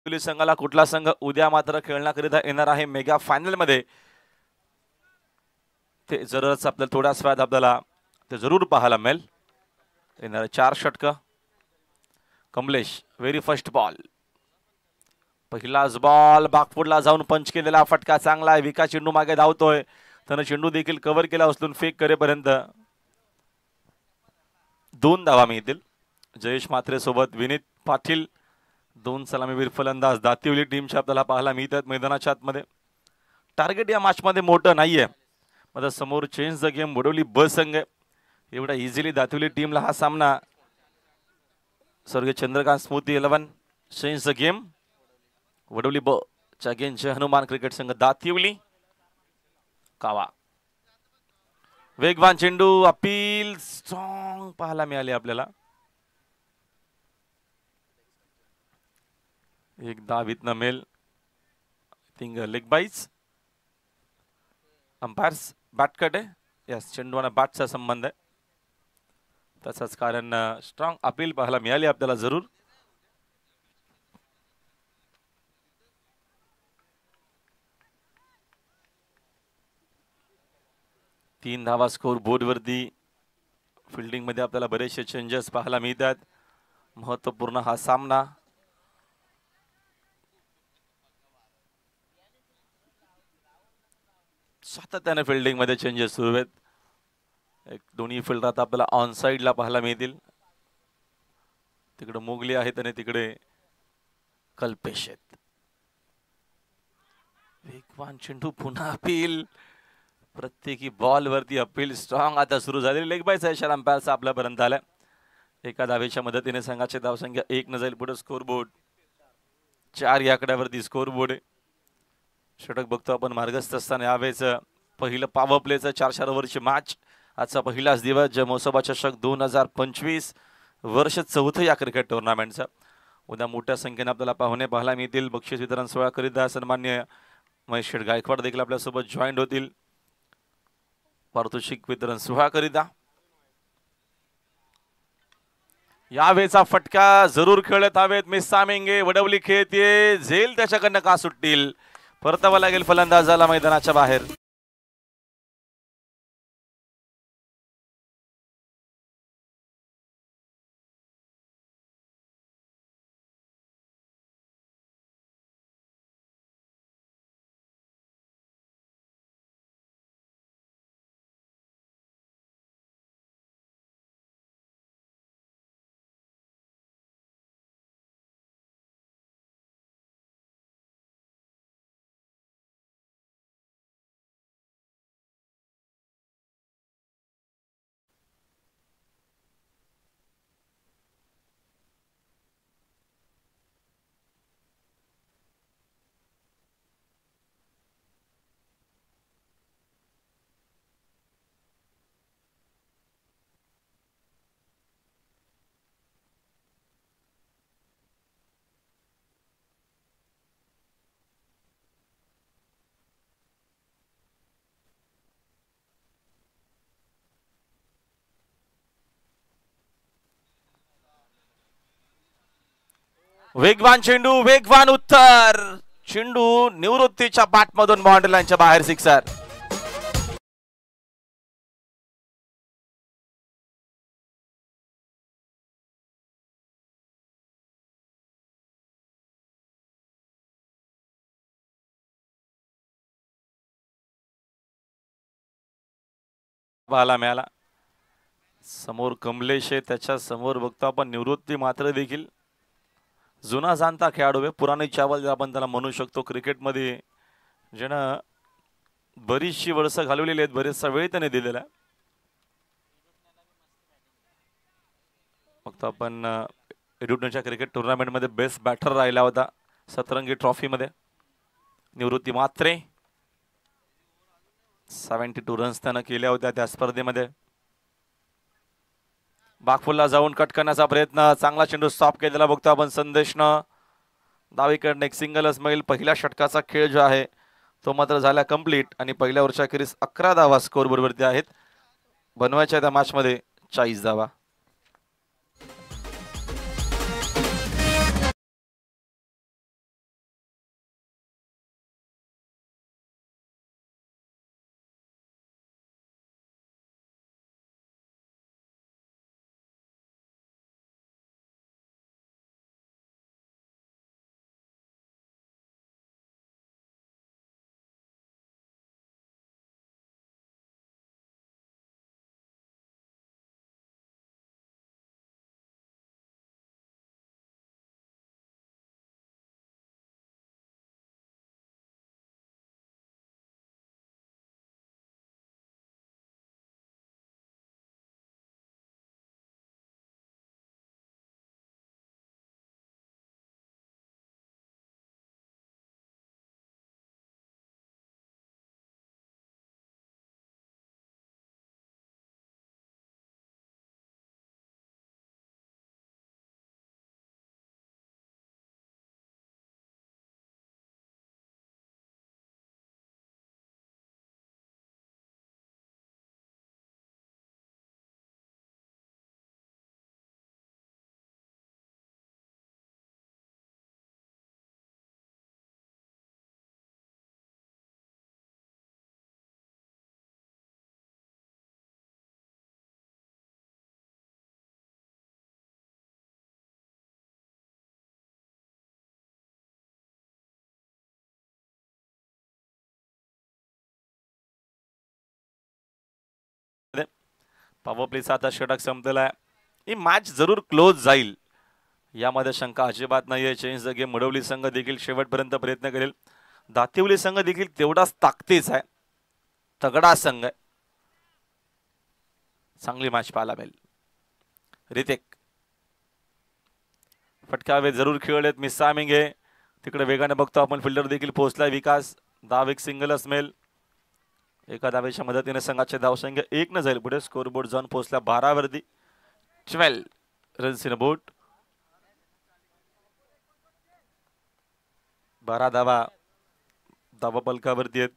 पोलीस संघाला कुठला संघ उद्या मात्र खेळण्याकरिता येणार आहे मेगा फायनल मध्ये, ते जरूरच आपल्याला थोड्याच वेळात आपल्याला ते जरूर पाहायला मिळेल. येणारे 4 षटक. कमलेश व्हेरी फर्स्ट बॉल, पहिलाच बॉल बागफुटला जाऊन पंच केलेला फटका चांगला आहे. विकास चेंडू मागे धावतोय, त्यानं चेंडू देखील कव्हर केला उचलून फेक करेपर्यंत 2 धावा मिळतील. जयेश म्हात्रे सोबत विनीत पाटील 2 सलामीवीर फलंदाज दातिवली टीमच्या आपल्याला पाहायला मिळतात मैदानाच्या आतमध्ये. टार्गेट या मॅच मध्ये मोठं नाहीये, मात्र समोर चेंज द गेम वडवली ब संघ, एवढा इझिली दातिवली टीमला हा सामना स्वर्गीय चंद्रकांत स्मृती 11 चेंज द गेम वडवली ब च्या अगेन्स्ट हनुमान क्रिकेट संघ दातिवली. कावा वेगवान चेंडू, अपील स्ट्रॉंग पाहायला मिळाले आपल्याला. एक धावीत न मेल थिंग लेग बाईज. अंपायर्स बॅट कट आहे, यस चेंडूना बॅटचा संबंध आहे, तसंच कारण स्ट्रॉंग अपील पाहायला मिळाली आपल्याला जरूर. तीन धावा स्कोर बोर्ड वरती. फिल्डिंग मध्ये आपल्याला बरेचसे चेंजेस पाहायला मिळतात. महत्वपूर्ण हा सामना. सातत्याने फिल्डिंग मध्ये चेंजेस सुरू आहेत. एक दोन्ही फिल्डरात आपल्याला ऑन साइडला पाहायला मिळतील. तिकडे मोगली आहेत आणि तिकडे कल्पेश आहेत. वेगवान चेंडू, पुन्हा अपील, प्रत्येकी बॉल वरती अपील स्ट्रॉंग आता सुरू झालेली. लेग बायचा इशारा अंपायरचा आपल्यापर्यंत आला. एका धावेच्या मदतीने संघाची धावसंख्या 1 न जाईल पुढे. स्कोर बोर्ड 4 या आकड्यावरती स्कोर बोर्ड आहे. षटक बघतो आपण मार्गस्थ असताना यावेळेस पहिलं पॉवर प्लेचं 4 ओव्हरची मॅच. आजचा पहिलाच दिवस जे महोत्सवा चषक 2025 वर्ष 4थं या क्रिकेट टुर्नामेंटचं. उद्या मोठ्या संख्येने आपल्याला पाहायला मिळतील. बक्षीस वितरण सोहळा करिता सन्मान्य महेश गायकवाड देखील आपल्यासोबत जॉईंट होतील पारितोषिक वितरण सोहळा करिता. यावेळेचा फटका जरूर खेळत हवेत. मिस सामेंगे वडवली खेळते, झेल त्याच्याकडनं का सुटतील, परतावा लागेल फलंदाजाला मैदानाच्या बाहेर. वेगवान चेंडू, वेगवान उत्तर, चेंडू निवृत्तीच्या बॅटमधून बाउंड्री लाईनच्या बाहेर सिक्सर. पाहायला मिळाला. समोर कमलेश आहे, त्याच्या समोर बघतो आपण निवृत्ती मात्र देखील जुना जाणता खेळाडू आहे. पुराणी चावल आपण त्याला म्हणू शकतो क्रिकेटमध्ये, ज्यानं बरीचशी वर्ष घालवलेली आहेत, बरेचसा वेळ त्याने दिलेला. फक्त आपण एडुटनच्या क्रिकेट टुर्नामेंट मध्ये बेस्ट बॅटर राहिला होता सतरंगी ट्रॉफी मध्ये. निवृत्ती मात्रे 72 रन्स त्यानं केल्या होत्या त्या स्पर्धेमध्ये. बागफुलला जाऊन कट करण्याचा प्रयत्न, चांगला चेंडू स्टॉप केलेला बघतो आपण संदेशनं. डावीकडनं एक सिंगलच मिळेल. पहिल्या षटकाचा खेळ जो आहे तो मात्र झाला कंप्लीट आणि पहिल्या ओव्हरच्या अखेरीस 11 धावा स्कोर बरोबरती आहेत. बनवायच्या त्या मॅच मध्ये 40 धावा. पॉवर प्लेचा आता षटक संपलेला आहे. ही मॅच जरूर क्लोज जाईल यामध्ये शंका अजिबात नाहीये. Change the game. मडवली संघ देखील शेवटपर्यंत प्रयत्न करेल. दातिवली संघ देखील तेवढाच ताकदीचा आहे, तगडा संघ आहे. चांगली मॅच पाहायला मिळेल. रितेक फटकावे जरूर खेळलेत. मिसामिंग आहे तिकडे वेगाने बघतो आपण. फिल्डर देखील पोहोचलाय. विकास धाव एक सिंगलच मिळेल. एका धावेच्या मदतीने संघाचे धावसंख्या 1 न जाईल पुढे. स्कोरबोर्ड जाऊन पोहोचला 12 वरती. 12 रन्स इन बोट. 12 धावा धावा पलकावरती आहेत.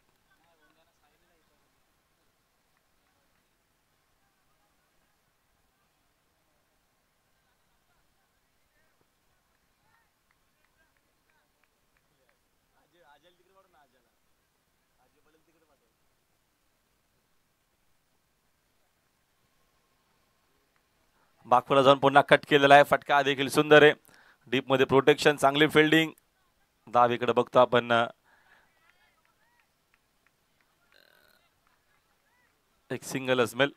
बागपुरा जाऊन पुन्हा कट केलेला आहे. फटका देखील सुंदर आहे. डीप मध्ये प्रोटेक्शन, चांगली फिल्डिंग. धाव इकडे बघतो आपण. एक सिंगल मिळेल.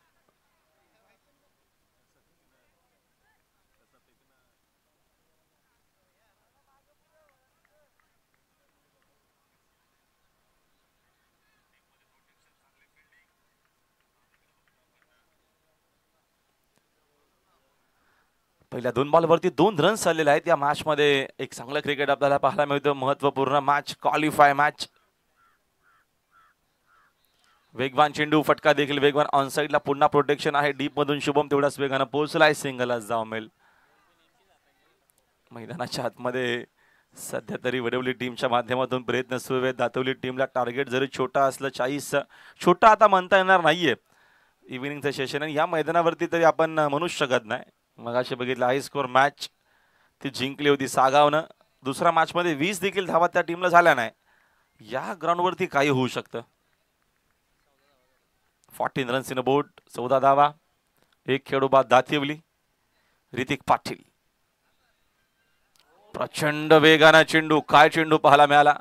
पहिल्या 2 बॉलवरती 2 रन्स आलेले आहेत या मॅच मध्ये. एक चांगलं क्रिकेट आपल्याला पाहायला मिळतं. महत्वपूर्ण मॅच, क्वालिफाय मॅच. वेगवान चेंडू, फटका देखील वेगवान. ऑन साइडला पुन्हा प्रोटेक्शन आहे. डीप मधून शुभम तेवढाच वेगानं पोहोचलाय. सिंगलच जाऊ मिळेल. मैदानाच्या आतमध्ये सध्या तरी वडवली टीमच्या माध्यमातून प्रयत्न सुरू आहेत. दातवली टीमला टार्गेट जरी छोटा असलं, 40 छोटा आता म्हणता येणार नाहीये. इव्हिनिंगचं सेशन आहे या मैदानावरती तरी आपण म्हणूच शकत नाही. मगाशी बघितलं हाय स्कोर मॅच ती जिंकली होती सागावनं. दुसऱ्या मॅच मध्ये 20 देखील धावा त्या टीमला झाल्या नाही. या ग्राउंडवरती काही होऊ शकतं. 14 रन्स इन बोर्ड. 14 धावा. एक खेळू बाद दातिवली. ऋतिक पाटील. प्रचंड वेगाना चेंडू. काय चेंडू पाहायला मिळाला.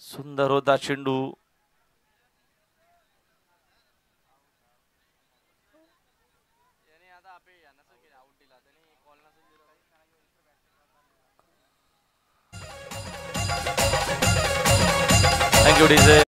सुंदर होता चेंडू. Thank you DJ.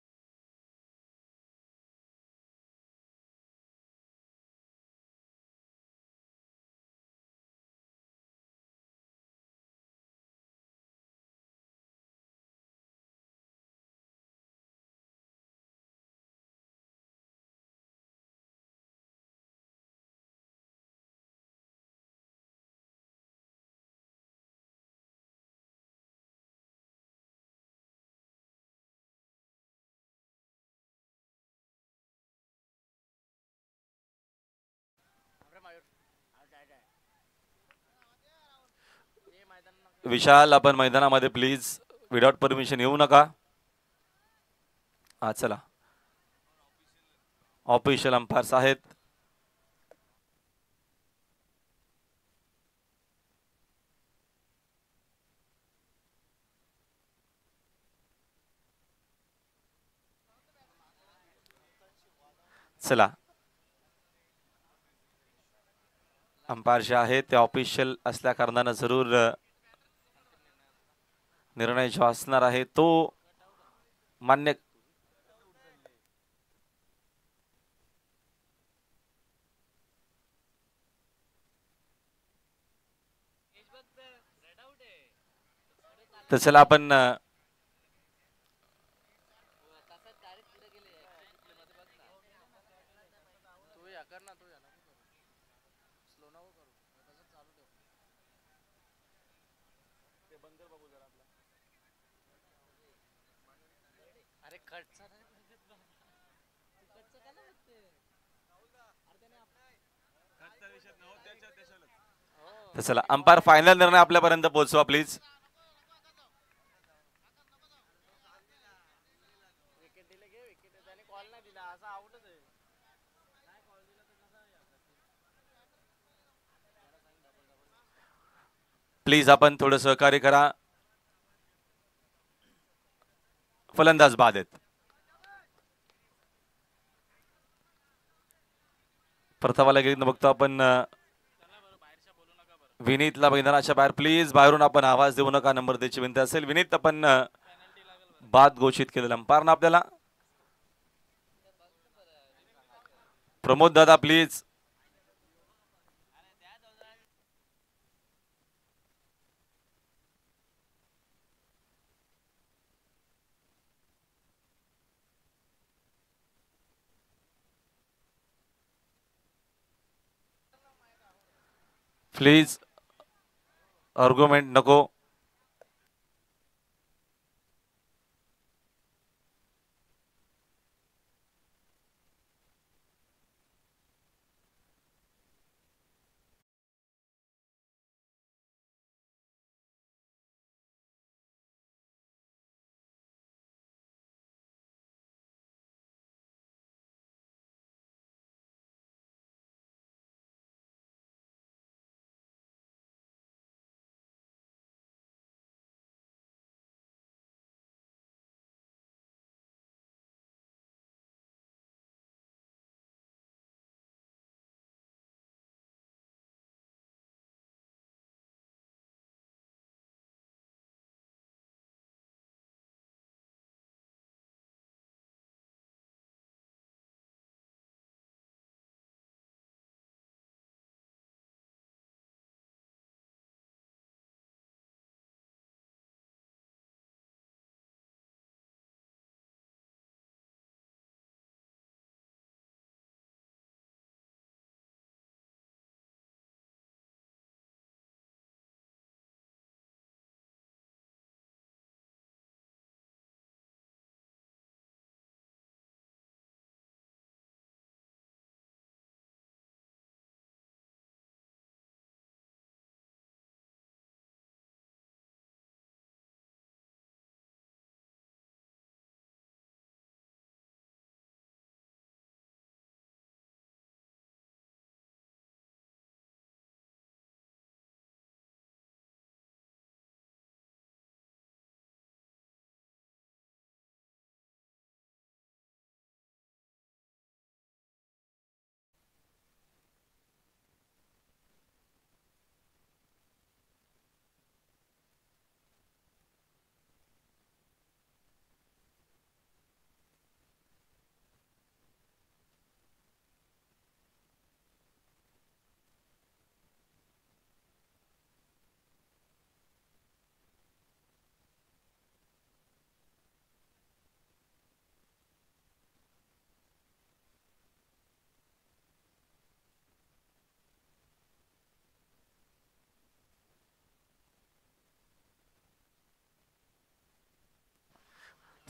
विशाल आपण मैदानामध्ये प्लीज. विदाउट परमिशन येऊ नका. हा चला. ऑफिशियल अंपायर्स आहेत. चला. अंपायर जे आहेत ते ऑफिशियल असल्या कारणानं जरूर निर्णय जो असणार आहे तो मान्य. तर चला आपण तर चला अंपायर फायनल निर्णय आपल्यापर्यंत पोहोचवा प्लीज. प्लीज आपण थोडं सहकार्य करा. फलंदाज बाद आहेत. प्रथावाला गेली बघतो आपण विनीतला मैदानाच्या बाहेर प्लीज बाहेरून आपण आवाज देऊ नका नंबर द्यायची विनंती असेल. विनीत आपण बाद घोषित केलेलं अंपायरनं आपल्याला. प्रमोद दादा प्लीज. प्लीज आर्ग्युमेंट नको.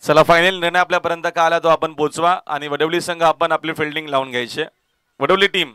चला फायनल निर्णय आपल्यापर्यंत का आला तो आपण पोचवा आणि वडवली संघ आपण आपली फिल्डिंग लावून घ्यायचे. वडवली टीम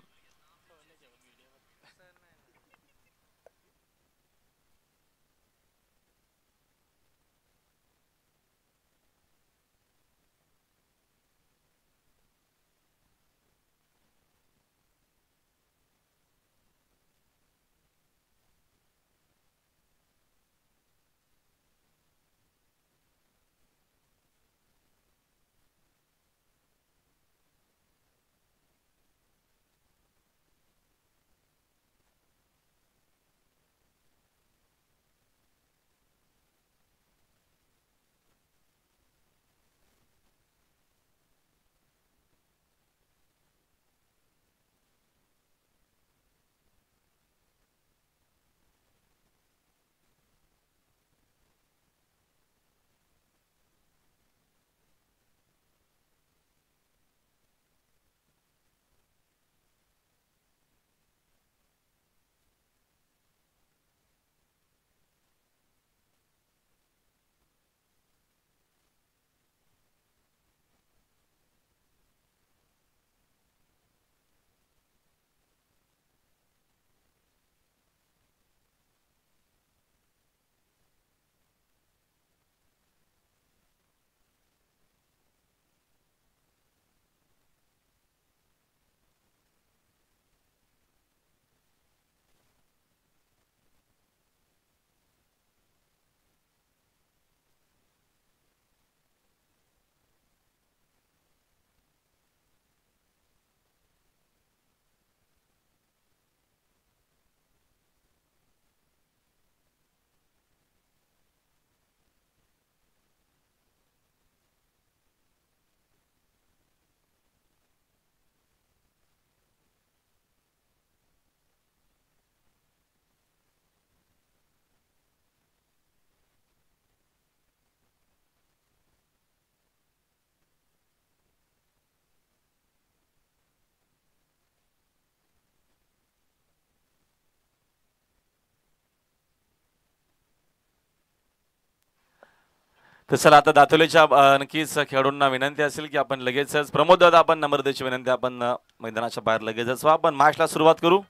तर चला आता दातोलेच्या नक्कीच खेळाडूंना विनंती असेल की आपण लगेचच प्रमोद दादा आपण नंबर द्यायची विनंती आपण मैदानाच्या बाहेर लगेचच आपण मॅचला सुरुवात करू.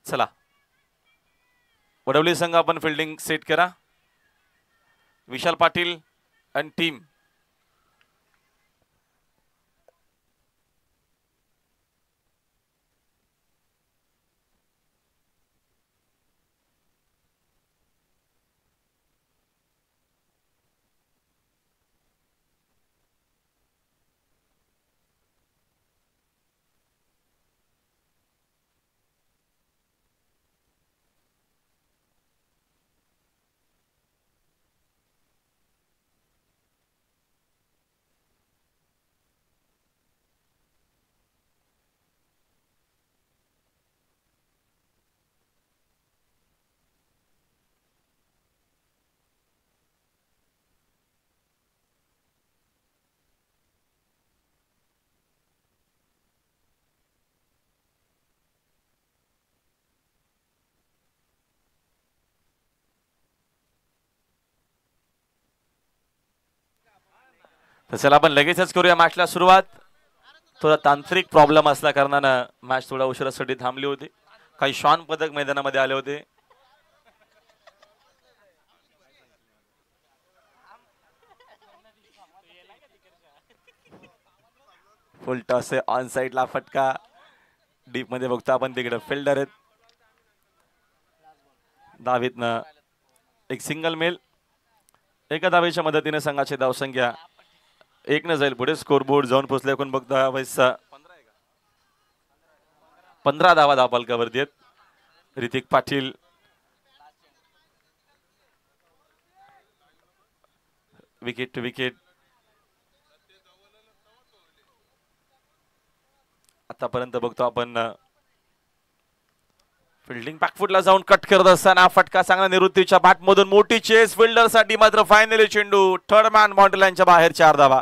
चला वडवली संघ आपण फिल्डिंग सेट करा. विशाल पाटील आणि टीम तर चला आपण लगेचच करूया मॅचला सुरुवात. थोडा तांत्रिक प्रॉब्लेम असल्या कारणानं मॅच थोडा उशिरासाठी थांबली होती. काही श्वान पदक मैदानामध्ये आले होते. फुल टॉस आहे ऑन साइडला फटका. डीप मध्ये बघतो आपण तिकडे फिल्डर आहेत. धावीतनं एक सिंगल मेल. एका धावेच्या मदतीने संघाची धावसंख्या 1 न जाईल पुढे. स्कोरबोर्ड जाऊन पोहोचले कोण बघतो वैसा 15 धावा धावपालकावरती आहेत. Hrithik Patil wicket to wicket. आतापर्यंत बघतो आपण फिल्डिंग बॅकफुटला जाऊन कट करत असताना फटका चांगला निवृत्तीच्या बॅट मधून मोठी चेस. फिल्डर साठी मात्र फायनली चेंडू थर्ड मॅन बाउंड्री लाईनच्या बाहेर 4 धावा.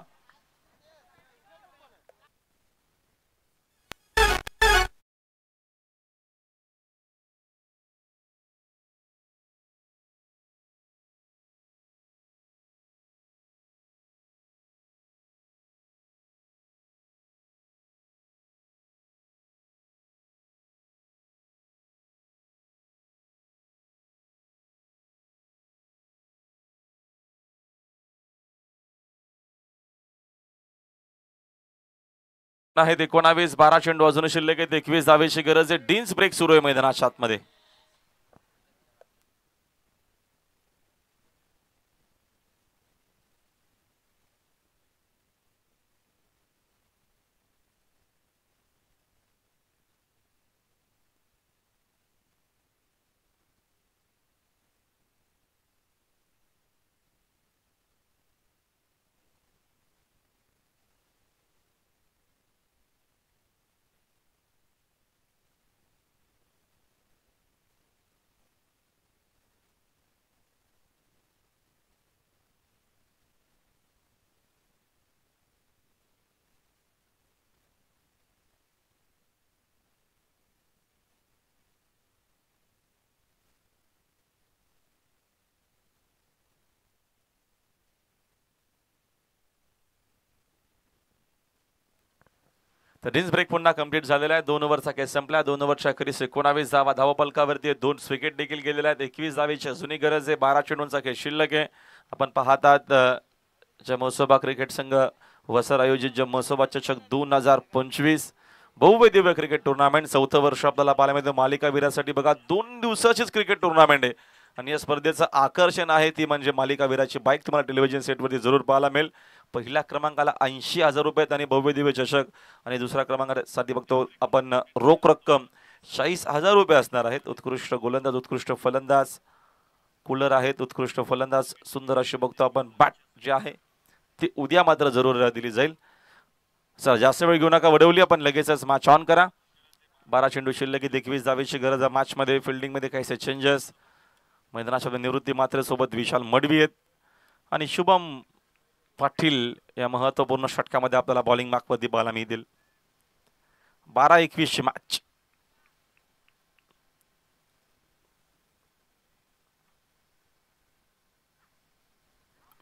आहेत 19 12 चेंडू अजून शिल्लक आहेत. 21 धावेची गरज आहे. डीन्स ब्रेक सुरू आहे मैदानाच्या आतमध्ये. तर डीन्स ब्रेक पुन्हा कंप्लीट झालेला आहे. 2 ओव्हरचा केस संपला. 2 ओव्हरच्या अखेरीस 19 धावा धावपलकावरती 2 विकेट देखील गेलेल्या आहेत. 21 धावेची अजूनही गरज आहे. 12 चेंडूंचा खेळ शिल्लक आहे. आपण पाहतात जमोसोबा क्रिकेट संघ वसर आयोजित जमोसोबा चषक 2025 भव्य दिव्य क्रिकेट टुर्नामेंट. 4थं वर्ष आपल्याला पाहायला मिळतं. मालिकावीरासाठी बघा 2 दिवसाचीच क्रिकेट टुर्नामेंट आहे आणि या स्पर्धेचं आकर्षण आहे ती म्हणजे मालिकावीराची बाईक. तुम्हाला टेलिव्हिजन सेटवरती जरूर पाहायला मिळेल. पहिल्या क्रमांकाला 80,000 रुपये आणि भव्य दिव्य चषक आणि दुसऱ्या क्रमांकासाठी बघतो आपण रोख रक्कम 40,000 रुपये असणार आहेत. उत्कृष्ट गोलंदाज, उत्कृष्ट फलंदाज, कूलर आहेत, उत्कृष्ट फलंदाज, सुंदर अशी बघतो आपण बॅट जे आहे ती उद्या मात्र जरूर दिली जाईल. चला जास्त वेळ घेऊ नका. वडवली आपण लगेचच मॅच ऑन करा. 12 चेंडू शिल्लक, 21 धावेची गरज आहे. मॅच मध्ये फिल्डिंग मध्ये काहीसे चेंजेस. मैदानाच्या निवृत्ती मात्र सोबत विशाल मडवी आहेत आणि शुभम पाटील या महत्वपूर्ण षटकामध्ये आपल्याला बॉलिंग मार्कवरती पाहायला मिळतील. 12-21 ची मॅच.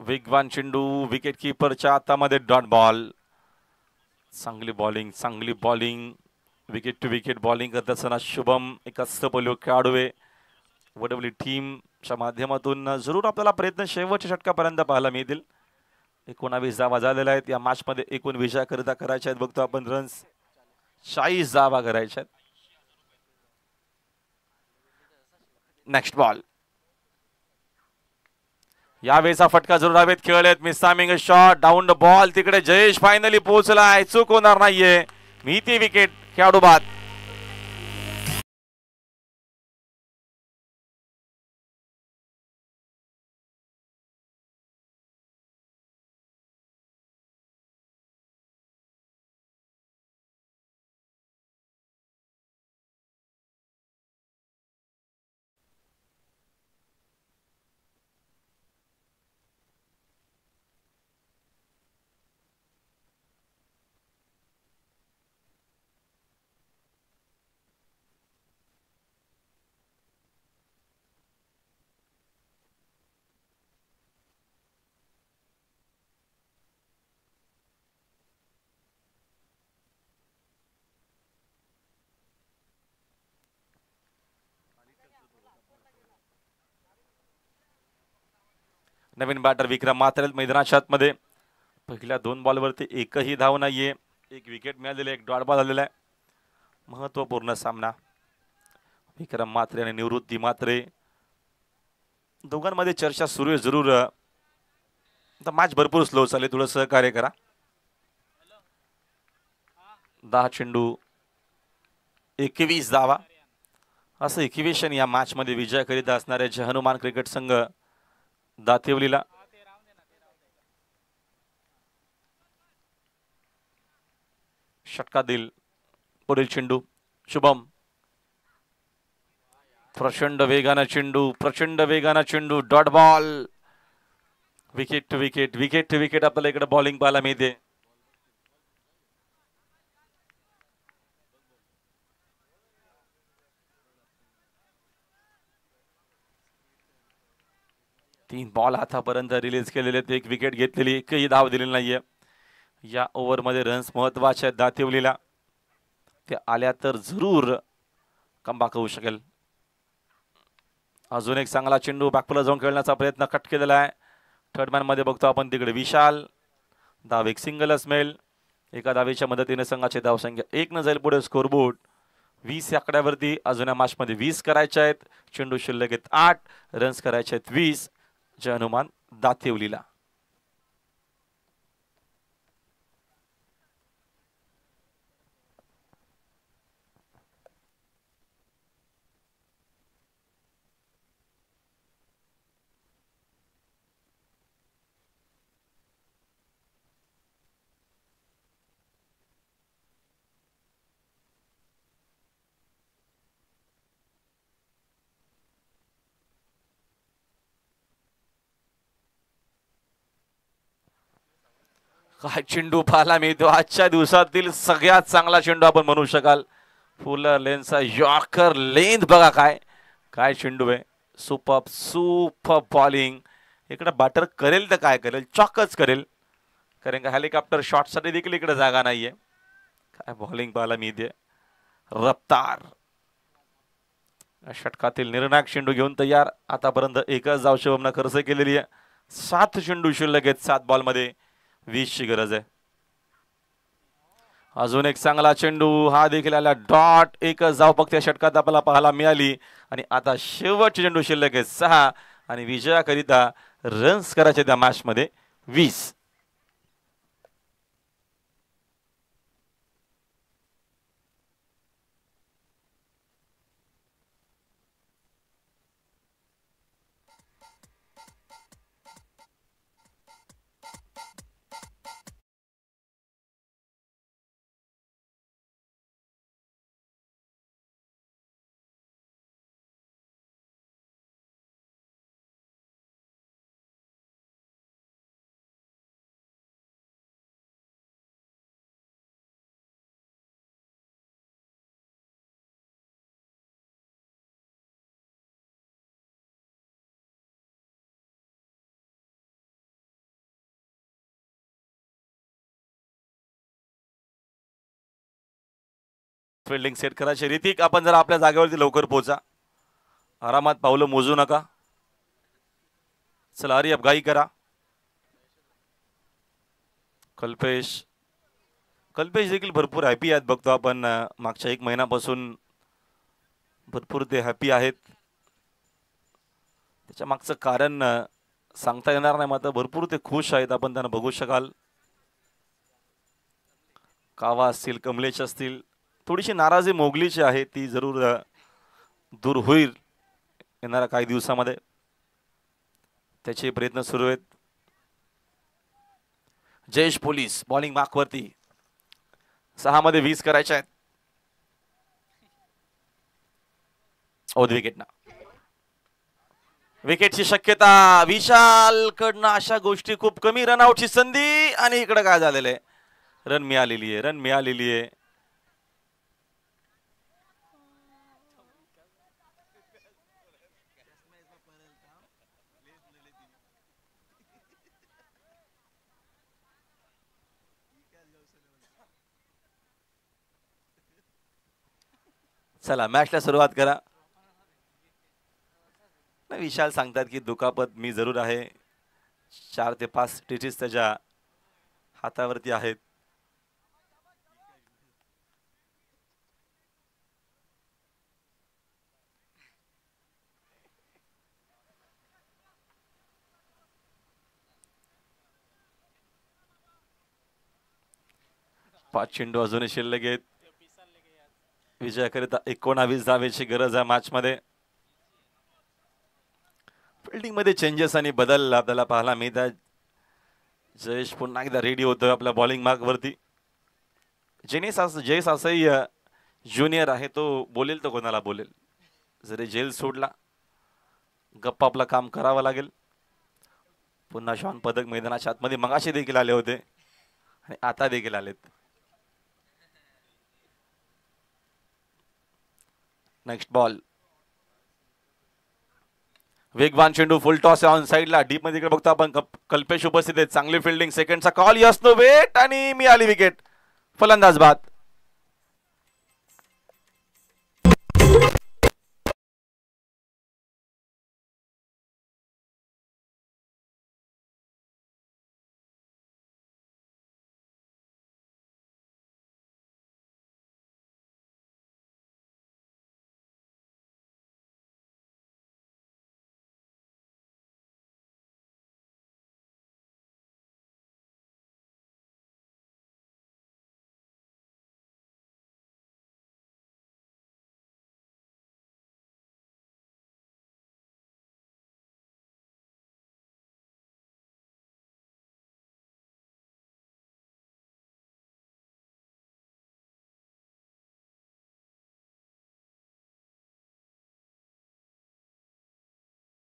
वेगवान चेंडू विकेट किपरच्या हातामध्ये डॉट बॉल. चांगली bowling wicket to wicket bowling करत असताना शुभम एक अष्टपैलू खेळाडू आहे. वडवली टीमच्या माध्यमातून जरूर आपल्याला प्रयत्न शेवटच्या षटकापर्यंत पाहायला मिळतील. 19 धावा झालेल्या आहेत या मॅच मध्ये. एकूण विजयाकरिता करायच्या आहेत बघतो आपण रन्स 40 धावा करायच्या आहेत. Next ball. यावेळेचा फटका जरूर हवेत खेळलेत. मिसामिंग शॉट डाऊन द बॉल. तिकडे जयेश फायनली पोहोचलाय. चूक होणार नाहीये. मिती विकेट खेळाडू बाद. नवीन बॅटर विक्रम मात्रे मैदानाच्या आतमध्ये. पहिल्या 2 बॉलवरती एकही धाव नाहीये. एक विकेट मिळालेले, एक डॉट बॉल आलेला आहे. महत्वपूर्ण सामना. विक्रम मात्रे आणि निवृत्ती मात्रे दोघांमध्ये चर्चा सुरू आहे जरूर. आता मॅच भरपूर स्लो चालले. थोडं सहकार्य करा. 10 चेंडू 21 धावा असं 21 या मॅच मध्ये विजय करीत असणारे जय हनुमान क्रिकेट संघ दातिवलीला. षटका दिल पुढील चेंडू शुभम. प्रचंड वेगानं चेंडू dot ball. Wicket to wicket आपल्याला इकडे बॉलिंग पाहायला मिळते. तीन बॉल आतापर्यंत रिलीज केलेले. एक विकेट घेतलेली, एकही धाव दिलेली नाहीये. या ओव्हर मध्ये रन्स महत्वाचे आहेत दातिवलीला. ते आल्या तर जरूर कमबॅक होऊ शकेल. अजून एक चांगला चेंडू बॅकफुलर जाऊन खेळण्याचा प्रयत्न कट केलेला आहे. थर्ड मॅन मध्ये बघतो आपण तिकडे विशाल. धाव एक सिंगलच मिळेल. एका धावेच्या मदतीने संघाची धावसंख्या 1 न जाईल पुढे. स्कोरबोर्ड 20 आकड्यावरती. अजून या मॅच मध्ये 20 करायचे आहेत. चेंडू शिल्लक आहेत 8. रन्स करायचे आहेत 20. जय हनुमान दातिवलीला. काय चेंडू पाहायला मिळतो. आजच्या दिवसातील सगळ्यात चांगला चेंडू आपण म्हणू शकाल. फुलर लेनचा यॉर्कर लेंथ बघा. काय काय चेंडू आहे. Super bowling. इकडे बॅटर करेल तर काय करेल, चॉकच करेल. कारण का हेलिकॉप्टर शॉट साठी देखील इकडे जागा नाहीये. काय बॉलिंग पाहायला मिळते. रफ्तार. षटकातील निर्णायक चेंडू घेऊन तयार. आतापर्यंत एकच धाव शुभमनं खर्च केलेली आहे. 7 चेंडू शिल्लक आहेत 7 बॉल मध्ये. 20 ची गरज आहे. अजून एक चांगला चेंडू. हा देखील आला डॉट. एकच धाव फक्त या षटकात आपल्याला पाहायला मिळाली. आणि आता शेवटचे चेंडू शिल्लक आहेत 6. आणि विजयाकरिता रन्स करायचे त्या मॅच मध्ये 20. फिल्डिंग सेट करायची. ऋतिक, आपण जरा आपल्या जागेवरती लवकर पोहोचा. आरामात पावलं मोजू नका. चला हरी अपघाई करा. कल्पेश देखील भरपूर हॅपी आहेत बघतो आपण. मागच्या 1 महिन्यापासून भरपूर ते हॅपी आहेत. त्याच्या मागचं कारण सांगता येणार नाही, मात्र भरपूर ते खुश आहेत. आपण त्यांना बघू शकाल. कावा असतील, कमलेश असतील. थोडीशी नाराजी मोगलीची आहे, ती जरूर दूर होईल येणाऱ्या काही दिवसामध्ये. त्याचे प्रयत्न सुरू आहेत. Jayesh police bowling मार्कवरती. 6 मध्ये 20 करायचे आहेत. औध विकेटना. विकेटची शक्यता विशाल कडनं. अशा गोष्टी खूप कमी. रनआउटची संधी आणि इकडे काय झालेलं आहे. रन मिळालेली आहे. चला मॅचला सुरुवात करा. विशाल सांगतात की दुखापत मी जरूर आहे. 4 ते 5 स्टिचेस त्याच्या हातावरती आहेत. पाच चेंडू अजूनही शिल्लक आहेत. विजयाकरिता 19 धावेची गरज आहे मॅच मध्ये. फिल्डिंग मध्ये चेंजेस आणि बदल आपल्याला पाहायला मिळतात. जयेश पुन्हा एकदा रेडी होतोय आपल्या बॉलिंग मार्क वरती. जयेश असंही ज्युनियर आहे, तो बोलेल तो कोणाला बोलेल. जरी जेल सोडला गप्पा आपलं काम करावं लागेल. पुन्हा शॉन पदक मैदानाच्या आतमध्ये मगाशी देखील आले होते आणि आता देखील आलेत. Next ball. वेगवान चेंडू, फुल टॉस ऑन साइडला. डीप मध्ये बघतो आपण. कल्पेश उपस्थित आहेत. चांगली फिल्डिंग. सेकंडचा कॉल. यस नो वेट आणि मिळाली विकेट. फलंदाज बाद.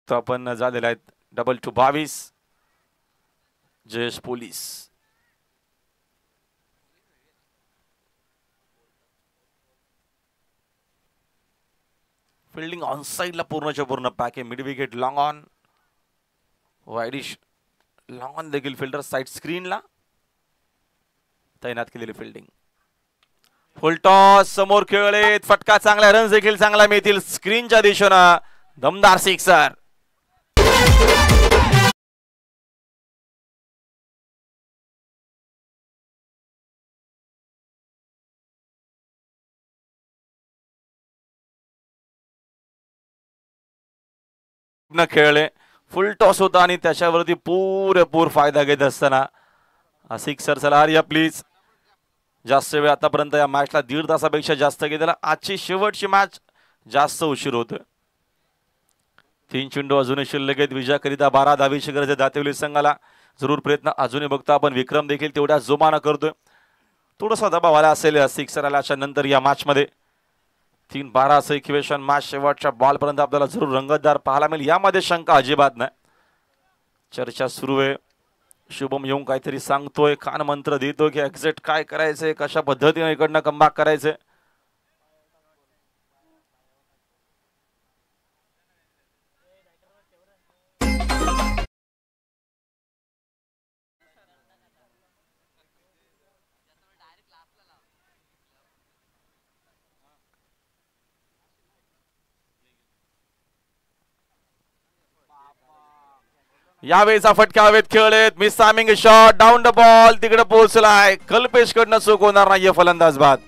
तो आपण झालेला आहे double two 22. Jayesh police. Fielding on साइडला पूर्णच्या पूर्ण पॅक आहे. Mid wicket long on. Wideish long on देखील फिल्डर साइड स्क्रीनला तैनात केलेली फिल्डिंग. फुल टॉस समोर खेळलेत. फटका चांगला. रन्स देखील चांगला मिळतील. स्क्रीनच्या दिशेनं दमदार सिक्सर. न खेळले. फुल टॉस होता आणि त्याच्यावरती पुरेपूर फायदा घेत असताना सिक्सर. चला हरिया प्लीज. जास्त वेळ आतापर्यंत या मॅचला 1.5 तासापेक्षा जास्त घेतला. आजची शेवटची मॅच जास्त उशीर होतोय. 3 चेंडू अजूनही शिल्लक आहेत. विजयाकरिता 12 धावेची गरज आहे दातेवली संघाला. जरूर प्रयत्न अजूनही बघतो आपण. विक्रम देखील तेवढ्या जोमानं करतोय. थोडासा दबाव आला असेल सिक्सर आल्याच्या नंतर या मॅच मध्ये. 3-12 असं इक्वेशन मॅच शेवटच्या बॉल पर्यंत आपल्याला जरूर रंगतदार पाहायला मिळेल. यामध्ये शंका अजिबात नाही. चर्चा सुरू आहे. शुभम येऊन काहीतरी सांगतोय. कान मंत्र देतोय की एक्झिट काय करायचंय, कशा पद्धतीने इकडनं कमबॅक करायचंय. यावेळेचा फटका हवेत खेळलेत. Miss timing shot, down the ball, तिकडे पोहोचलाय. कल्पेश कडनं चूक होणार नाहीये फलंदाज बाद.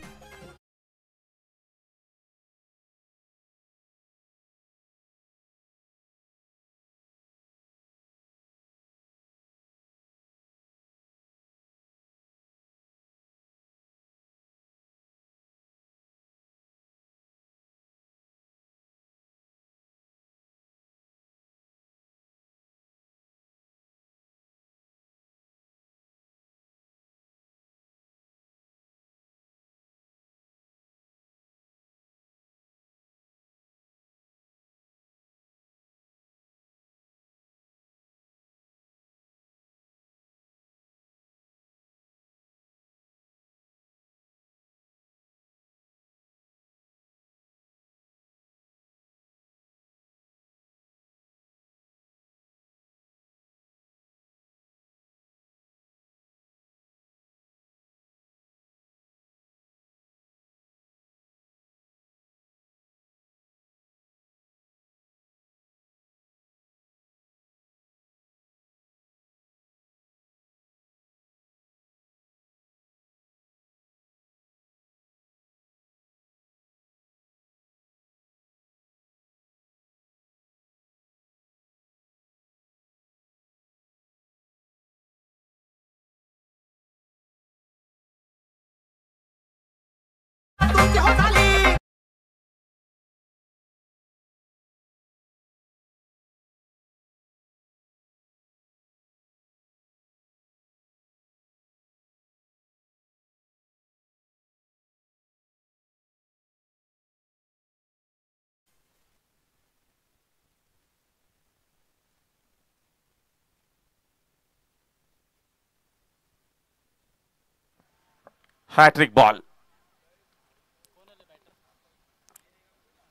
Hat trick ball.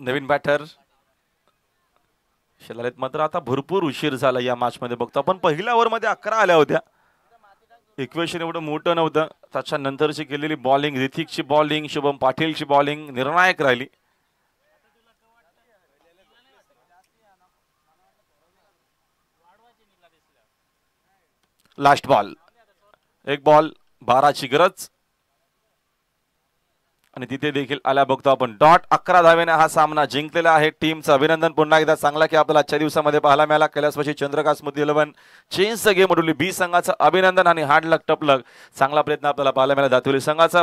नवीन बॅटर शिलालेत. मात्र आता भरपूर उशीर झाला या मॅच मध्ये. बघतो आपण पहिल्या ओव्हर मध्ये 11 आल्या होत्या. इक्वेशन एवढं मोठं नव्हतं. त्याच्यानंतरची केलेली बॉलिंग, ऋतिकची बॉलिंग, शुभम पाटीलची बॉलिंग निर्णायक राहिली. लास्ट बॉल, एक बॉल 12ची गरज आणि तिथे देखील आल्या. बघतो आपण डॉट. 11 धावेने हा सामना जिंकलेला आहे. टीमचं अभिनंदन पुन्हा एकदा. चांगला की आपल्याला आजच्या दिवसामध्ये पाहायला मिळाला. कैलासवासी चंद्रकांत स्मृती 11 चेंज द गेम. बी संघाचं अभिनंदन आणि हार्ड लक टप लक. चांगला प्रयत्न आपल्याला पाहायला मिळाला दातुली संघाचा.